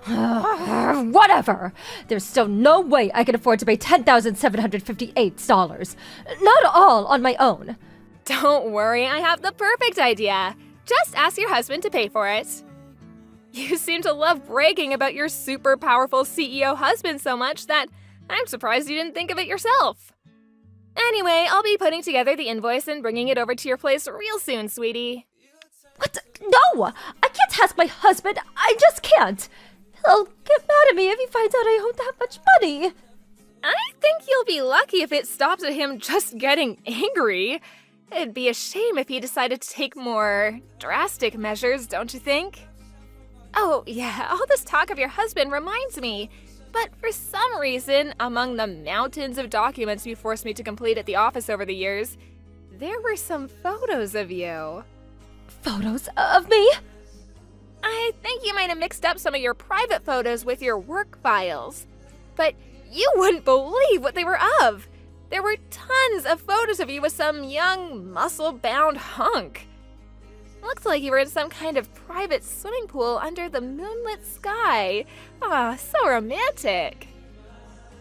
S6: Whatever. There's still no way I can afford to pay $10,758. Not all on my own.
S2: Don't worry, I have the perfect idea. Just ask your husband to pay for it. You seem to love bragging about your super powerful CEO husband so much that I'm surprised you didn't think of it yourself. Anyway, I'll be putting together the invoice and bringing it over to your place real soon, sweetie.
S6: What? No! I can't ask my husband. I just can't. He'll get mad at me if he finds out I owe that much money.
S2: I think you'll be lucky if it stops at him just getting angry. It'd be a shame if he decided to take more drastic measures, don't you think? Oh, yeah, all this talk of your husband reminds me. But for some reason, among the mountains of documents you forced me to complete at the office over the years, there were some photos of you.
S6: Photos of me?
S2: I think you might have mixed up some of your private photos with your work files. But you wouldn't believe what they were of. There were tons of photos of you with some young, muscle-bound hunk. Looked like you were in some kind of private swimming pool under the moonlit sky. Ah, so romantic.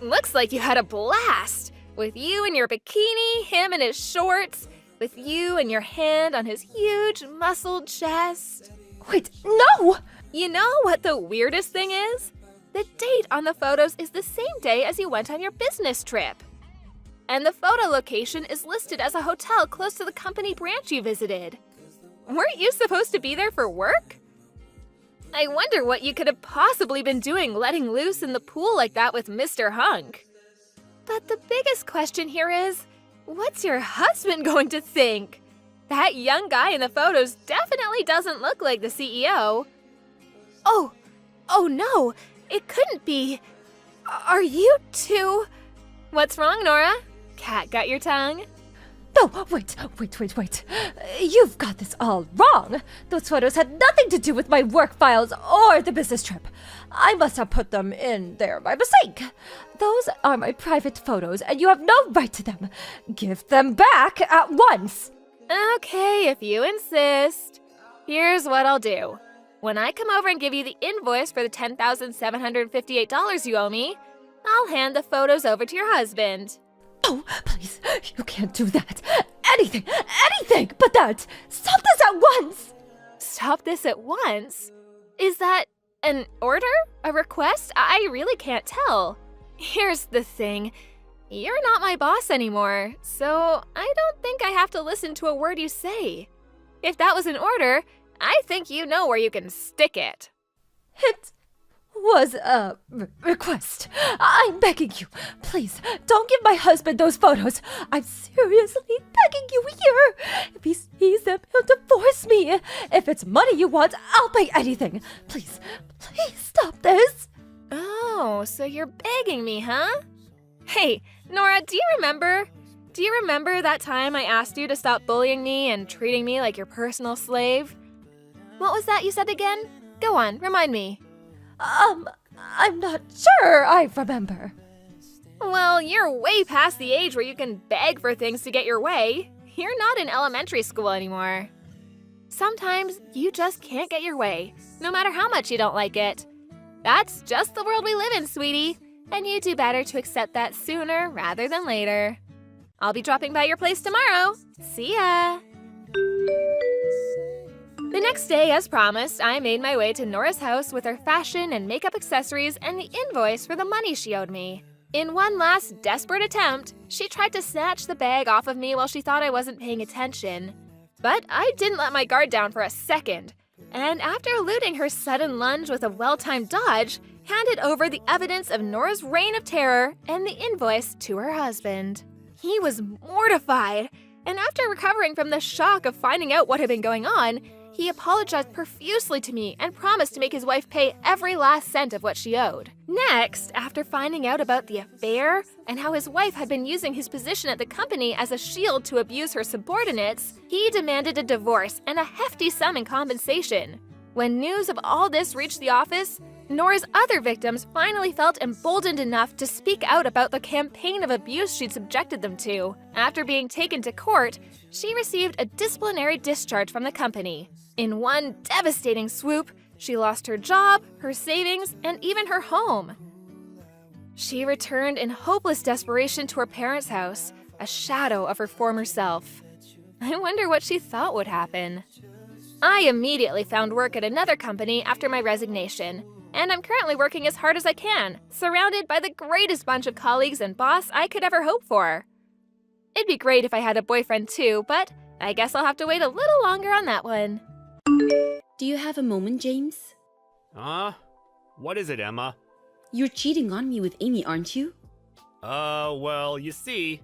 S2: Looks like you had a blast. With you in your bikini, him in his shorts, with you and your hand on his huge, muscled chest.
S6: Wait, no!
S2: You know what the weirdest thing is? The date on the photos is the same day as you went on your business trip. And the photo location is listed as a hotel close to the company branch you visited. Weren't you supposed to be there for work? I wonder what you could have possibly been doing letting loose in the pool like that with Mr. Hunk. But the biggest question here is, what's your husband going to think? That young guy in the photos definitely doesn't look like the CEO. Oh no, it couldn't be. Are you two? What's wrong, Nora? Cat got your tongue?
S6: No, wait. You've got this all wrong. Those photos had nothing to do with my work files or the business trip. I must have put them in there by mistake. Those are my private photos, and you have no right to them. Give them back at once.
S2: Okay, if you insist. Here's what I'll do. When I come over and give you the invoice for the $10,758 you owe me, I'll hand the photos over to your husband.
S6: Oh, please, you can't do that. Anything but that. Stop this at once.
S2: Stop this at once? Is that an order? A request? I really can't tell. Here's the thing. You're not my boss anymore, so I don't think I have to listen to a word you say. If that was an order, I think you know where you can stick it.
S6: It was a request. I'm begging you. Please, don't give my husband those photos. I'm seriously begging you here. If he sees them, he'll divorce me. If it's money you want, I'll pay anything. Please stop this.
S2: Oh, so you're begging me, huh? Hey, Nora, do you remember that time I asked you to stop bullying me and treating me like your personal slave? What was that you said again? Go on, remind me.
S6: I'm not sure I remember.
S2: Well, you're way past the age where you can beg for things to get your way. You're not in elementary school anymore. Sometimes you just can't get your way, no matter how much you don't like it. That's just the world we live in, sweetie, and you do better to accept that sooner rather than later. I'll be dropping by your place tomorrow. See ya! The next day, as promised, I made my way to Nora's house with her fashion and makeup accessories and the invoice for the money she owed me. In one last desperate attempt, she tried to snatch the bag off of me while she thought I wasn't paying attention. But I didn't let my guard down for a second, and after eluding her sudden lunge with a well-timed dodge, handed over the evidence of Nora's reign of terror and the invoice to her husband. He was mortified, and after recovering from the shock of finding out what had been going on, he apologized profusely to me and promised to make his wife pay every last cent of what she owed. Next, after finding out about the affair and how his wife had been using his position at the company as a shield to abuse her subordinates, he demanded a divorce and a hefty sum in compensation. When news of all this reached the office, Nora's other victims finally felt emboldened enough to speak out about the campaign of abuse she'd subjected them to. After being taken to court, she received a disciplinary discharge from the company. In one devastating swoop, she lost her job, her savings, and even her home. She returned in hopeless desperation to her parents' house, a shadow of her former self. I wonder what she thought would happen. I immediately found work at another company after my resignation, and I'm currently working as hard as I can, surrounded by the greatest bunch of colleagues and boss I could ever hope for. It'd be great if I had a boyfriend too, but I guess I'll have to wait a little longer on that one.
S7: Do you have a moment, James?
S3: What is it, Emma?
S7: You're cheating on me with Amy, aren't you?
S3: Well, you see...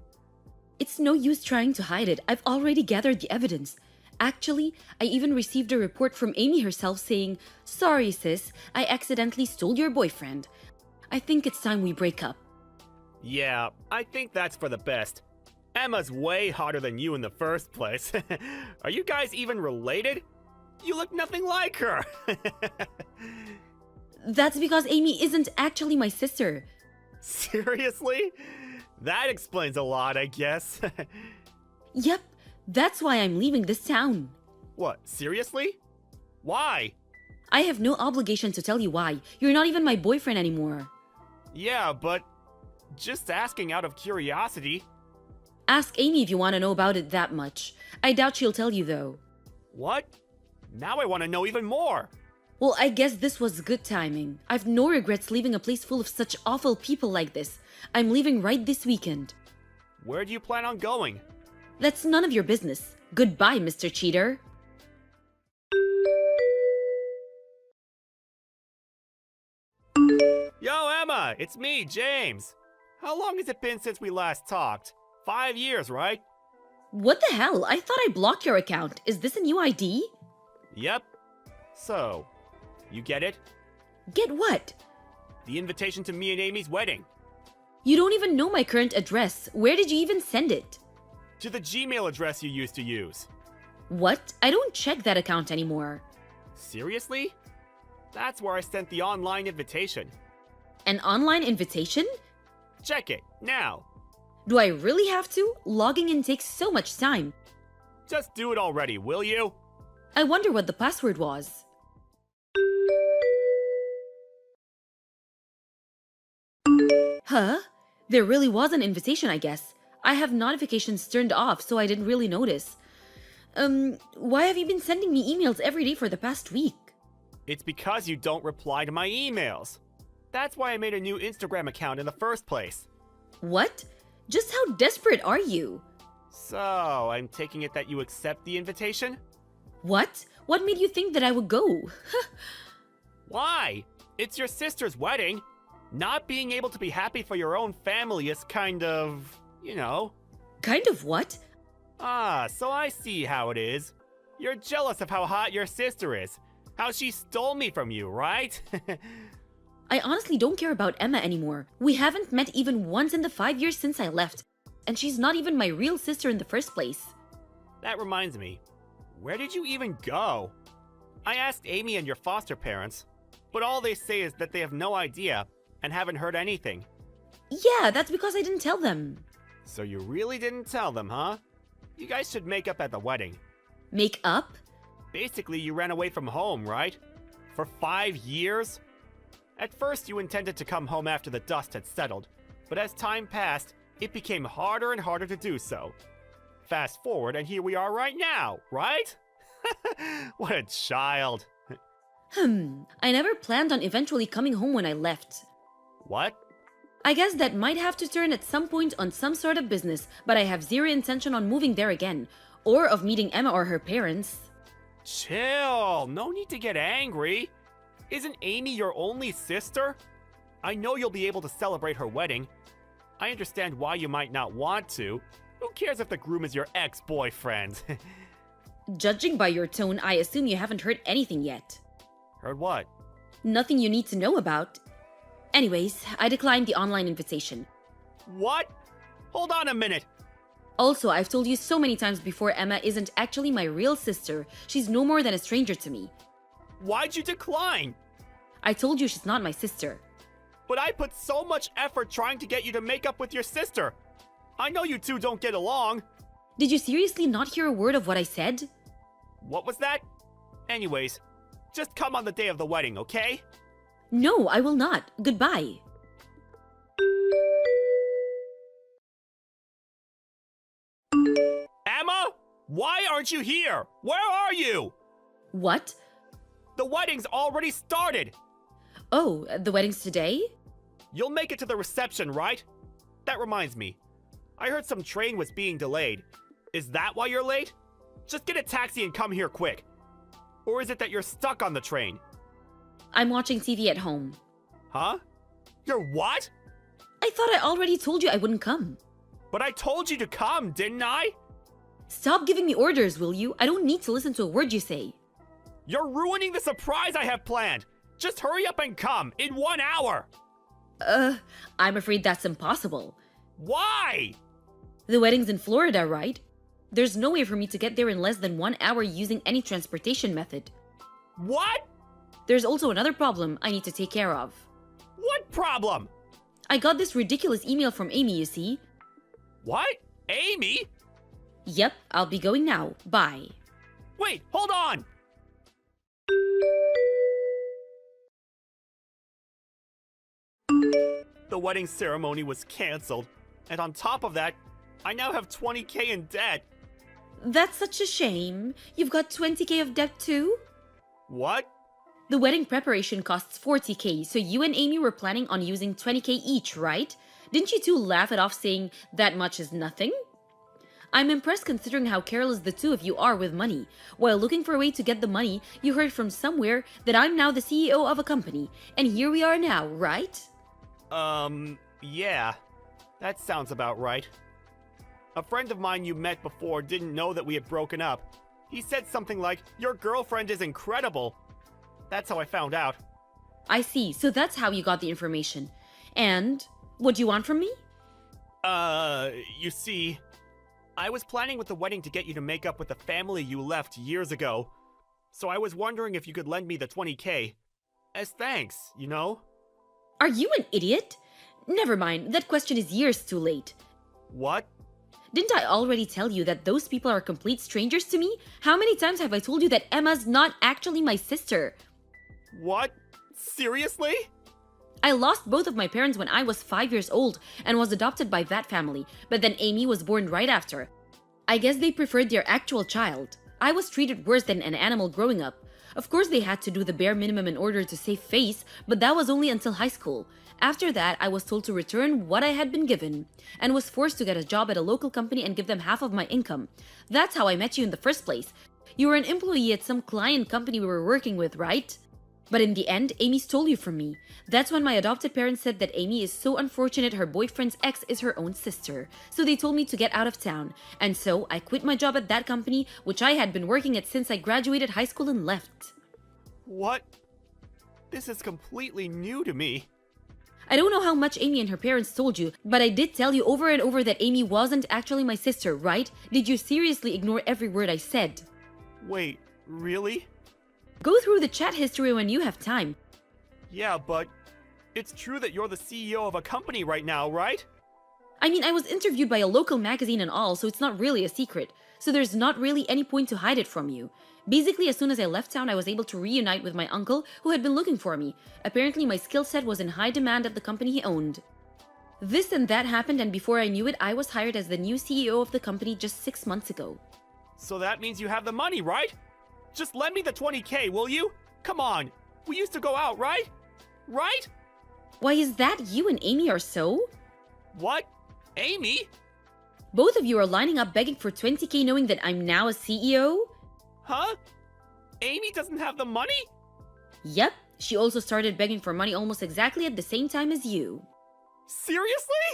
S7: It's no use trying to hide it. I've already gathered the evidence. Actually, I even received a report from Amy herself saying, "Sorry, sis, I accidentally stole your boyfriend. I think it's time we break up."
S3: Yeah, I think that's for the best. Emma's way hotter than you in the first place. Are you guys even related? You look nothing like her.
S7: That's because Amy isn't actually my sister.
S3: Seriously? That explains a lot, I guess.
S7: Yep, that's why I'm leaving this town.
S3: What, seriously? Why?
S7: I have no obligation to tell you why. You're not even my boyfriend anymore.
S3: Yeah, but just asking out of curiosity.
S7: Ask Amy if you want to know about it that much. I doubt she'll tell you though.
S3: What? Now I want to know even more.
S7: Well, I guess this was good timing. I've no regrets leaving a place full of such awful people like this. I'm leaving right this weekend.
S3: Where do you plan on going?
S7: That's none of your business. Goodbye, Mr. Cheater.
S3: Yo, Emma, it's me, James. How long has it been since we last talked? 5 years, right?
S7: What the hell? I thought I blocked your account. Is this a new ID?
S3: Yep. So, you get it?
S7: Get what?
S3: The invitation to me and Amy's wedding.
S7: You don't even know my current address. Where did you even send it?
S3: To the Gmail address you used to use.
S7: What? I don't check that account anymore.
S3: Seriously? That's where I sent the online invitation.
S7: An online invitation?
S3: Check it, now.
S7: Do I really have to? Logging in takes so much time.
S3: Just do it already, will you?
S7: I wonder what the password was. Huh? There really was an invitation, I guess. I have notifications turned off, so I didn't really notice. Why have you been sending me emails every day for the past week?
S3: It's because you don't reply to my emails. That's why I made a new Instagram account in the first place.
S7: What? Just how desperate are you?
S3: So, I'm taking it that you accept the invitation?
S7: What? What made you think that I would go?
S3: Why? It's your sister's wedding. Not being able to be happy for your own family is kind of, you know.
S7: Kind of what?
S3: Ah, so I see how it is. You're jealous of how hot your sister is. How she stole me from you, right?
S7: I honestly don't care about Emma anymore. We haven't met even once in the 5 years since I left. And she's not even my real sister in the first place.
S3: That reminds me. Where did you even go? I asked Amy and your foster parents, but all they say is that they have no idea and haven't heard anything.
S7: Yeah, that's because I didn't tell them.
S3: So you really didn't tell them, huh? You guys should make up at the wedding.
S7: Make up?
S3: Basically, you ran away from home, right? For 5 years? At first, you intended to come home after the dust had settled, but as time passed, it became harder and harder to do so. Fast forward, and here we are right now, right? What a child.
S7: I never planned on eventually coming home when I left.
S3: What?
S7: I guess that might have to turn at some point on some sort of business, but I have zero intention on moving there again, or of meeting Emma or her parents.
S3: Chill, no need to get angry. Isn't Amy your only sister? I know you'll be able to celebrate her wedding. I understand why you might not want to. Who cares if the groom is your ex-boyfriend?
S7: Judging by your tone, I assume you haven't heard anything yet.
S3: Heard what?
S7: Nothing you need to know about. Anyways, I declined the online invitation.
S3: What? Hold on a minute.
S7: Also, I've told you so many times before, Emma isn't actually my real sister. She's no more than a stranger to me.
S3: Why'd you decline?
S7: I told you she's not my sister.
S3: But I put so much effort trying to get you to make up with your sister. I know you two don't get along.
S7: Did you seriously not hear a word of what I said?
S3: What was that? Anyways, just come on the day of the wedding, okay?
S7: No, I will not. Goodbye.
S3: Emma? Why aren't you here? Where are you?
S7: What?
S3: The wedding's already started.
S7: Oh, the wedding's today?
S3: You'll make it to the reception, right? That reminds me. I heard some train was being delayed. Is that why you're late? Just get a taxi and come here quick. Or is it that you're stuck on the train?
S7: I'm watching TV at home.
S3: Huh? You're what?
S7: I thought I already told you I wouldn't come.
S3: But I told you to come, didn't I?
S7: Stop giving me orders, will you? I don't need to listen to a word you say.
S3: You're ruining the surprise I have planned. Just hurry up and come in 1 hour.
S7: I'm afraid that's impossible.
S3: Why?
S7: The wedding's in Florida, right? There's no way for me to get there in less than 1 hour using any transportation method.
S3: What?
S7: There's also another problem I need to take care of.
S3: What problem?
S7: I got this ridiculous email from Amy, you see.
S3: What? Amy?
S7: Yep, I'll be going now. Bye.
S3: Wait, hold on! The wedding ceremony was cancelled, and on top of that, I now have 20K in debt.
S7: That's such a shame. You've got 20K of debt too?
S3: What?
S7: The wedding preparation costs 40K, so you and Amy were planning on using 20K each, right? Didn't you two laugh it off saying that much is nothing? I'm impressed considering how careless the two of you are with money. While looking for a way to get the money, you heard from somewhere that I'm now the CEO of a company, and here we are now, right?
S3: Yeah. That sounds about right. A friend of mine you met before didn't know that we had broken up. He said something like, "Your girlfriend is incredible." That's how I found out.
S7: I see, so that's how you got the information. And what do you want from me?
S3: You see, I was planning with the wedding to get you to make up with the family you left years ago. So I was wondering if you could lend me the 20K. As thanks, you know?
S7: Are you an idiot? Never mind, that question is years too late.
S3: What?
S7: Didn't I already tell you that those people are complete strangers to me? How many times have I told you that Emma's not actually my sister?
S3: What? Seriously?
S7: I lost both of my parents when I was 5 years old and was adopted by that family, but then Amy was born right after. I guess they preferred their actual child. I was treated worse than an animal growing up. Of course they had to do the bare minimum in order to save face, but that was only until high school. After that, I was told to return what I had been given, and was forced to get a job at a local company and give them half of my income. That's how I met you in the first place. You were an employee at some client company we were working with, right? But in the end, Amy stole you from me. That's when my adopted parents said that Amy is so unfortunate her boyfriend's ex is her own sister. So they told me to get out of town. And so I quit my job at that company, which I had been working at since I graduated high school and left.
S3: What? This is completely new to me.
S7: I don't know how much Amy and her parents told you, but I did tell you over and over that Amy wasn't actually my sister, right? Did you seriously ignore every word I said?
S3: Wait, really?
S7: Go through the chat history when you have time.
S3: Yeah, but it's true that you're the CEO of a company right now, right?
S7: I mean, I was interviewed by a local magazine and all, so it's not really a secret. So there's not really any point to hide it from you. Basically, as soon as I left town, I was able to reunite with my uncle who had been looking for me. Apparently, my skill set was in high demand at the company he owned. This and that happened, and before I knew it, I was hired as the new CEO of the company just 6 months ago.
S3: So that means you have the money, right? Just lend me the 20K, will you? Come on. We used to go out, right? Right?
S7: Why, is that you and Amy or so?
S3: What? Amy?
S7: Both of you are lining up begging for 20K knowing that I'm now a CEO?
S3: Huh? Amy doesn't have the money?
S7: Yep, she also started begging for money almost exactly at the same time as you.
S3: Seriously?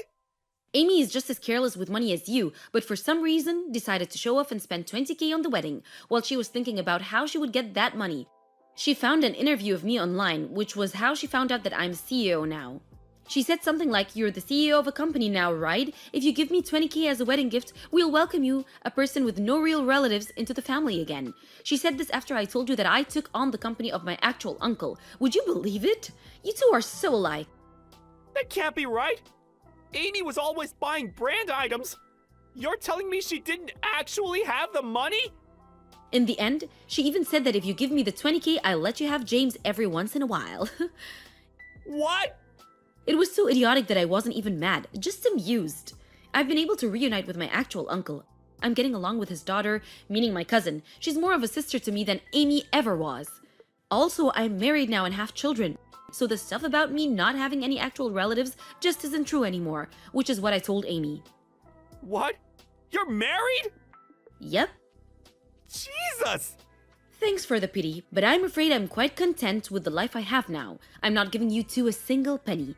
S7: Amy is just as careless with money as you, but for some reason decided to show off and spend 20K on the wedding while she was thinking about how she would get that money. She found an interview of me online, which was how she found out that I'm CEO now. She said something like, "You're the CEO of a company now, right? If you give me 20K as a wedding gift, we'll welcome you, a person with no real relatives, into the family again." She said this after I told you that I took on the company of my actual uncle. Would you believe it? You two are so alike.
S3: That can't be right. Amy was always buying brand items. You're telling me she didn't actually have the money?
S7: In the end, she even said that if you give me the 20K, I'll let you have James every once in a while.
S3: What?
S7: It was so idiotic that I wasn't even mad, just amused. I've been able to reunite with my actual uncle. I'm getting along with his daughter, meaning my cousin. She's more of a sister to me than Amy ever was. Also, I'm married now and have children. So the stuff about me not having any actual relatives just isn't true anymore, which is what I told Amy.
S3: What? You're married?
S7: Yep.
S3: Jesus!
S7: Thanks for the pity, but I'm afraid I'm quite content with the life I have now. I'm not giving you two a single penny.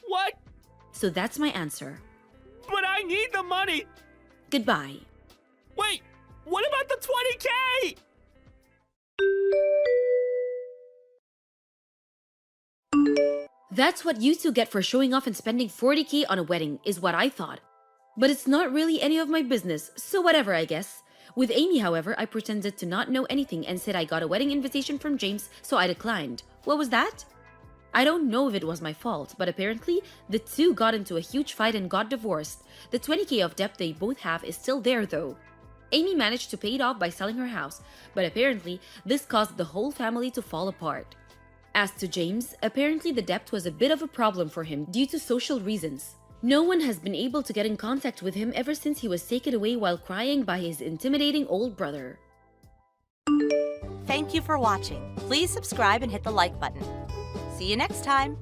S3: What?
S7: So that's my answer.
S3: But I need the money!
S7: Goodbye.
S3: Wait! What about the 20K?
S7: That's what you two get for showing off and spending 40K on a wedding, is what I thought. But it's not really any of my business, so whatever, I guess. With Amy, however, I pretended to not know anything and said I got a wedding invitation from James, so I declined. What was that? I don't know if it was my fault, but apparently, the two got into a huge fight and got divorced. The 20K of debt they both have is still there, though. Amy managed to pay it off by selling her house, but apparently, this caused the whole family to fall apart. As to James, apparently the debt was a bit of a problem for him due to social reasons. No one has been able to get in contact with him ever since he was taken away while crying by his intimidating old brother.
S8: Thank you for watching. Please subscribe and hit the like button. See you next time.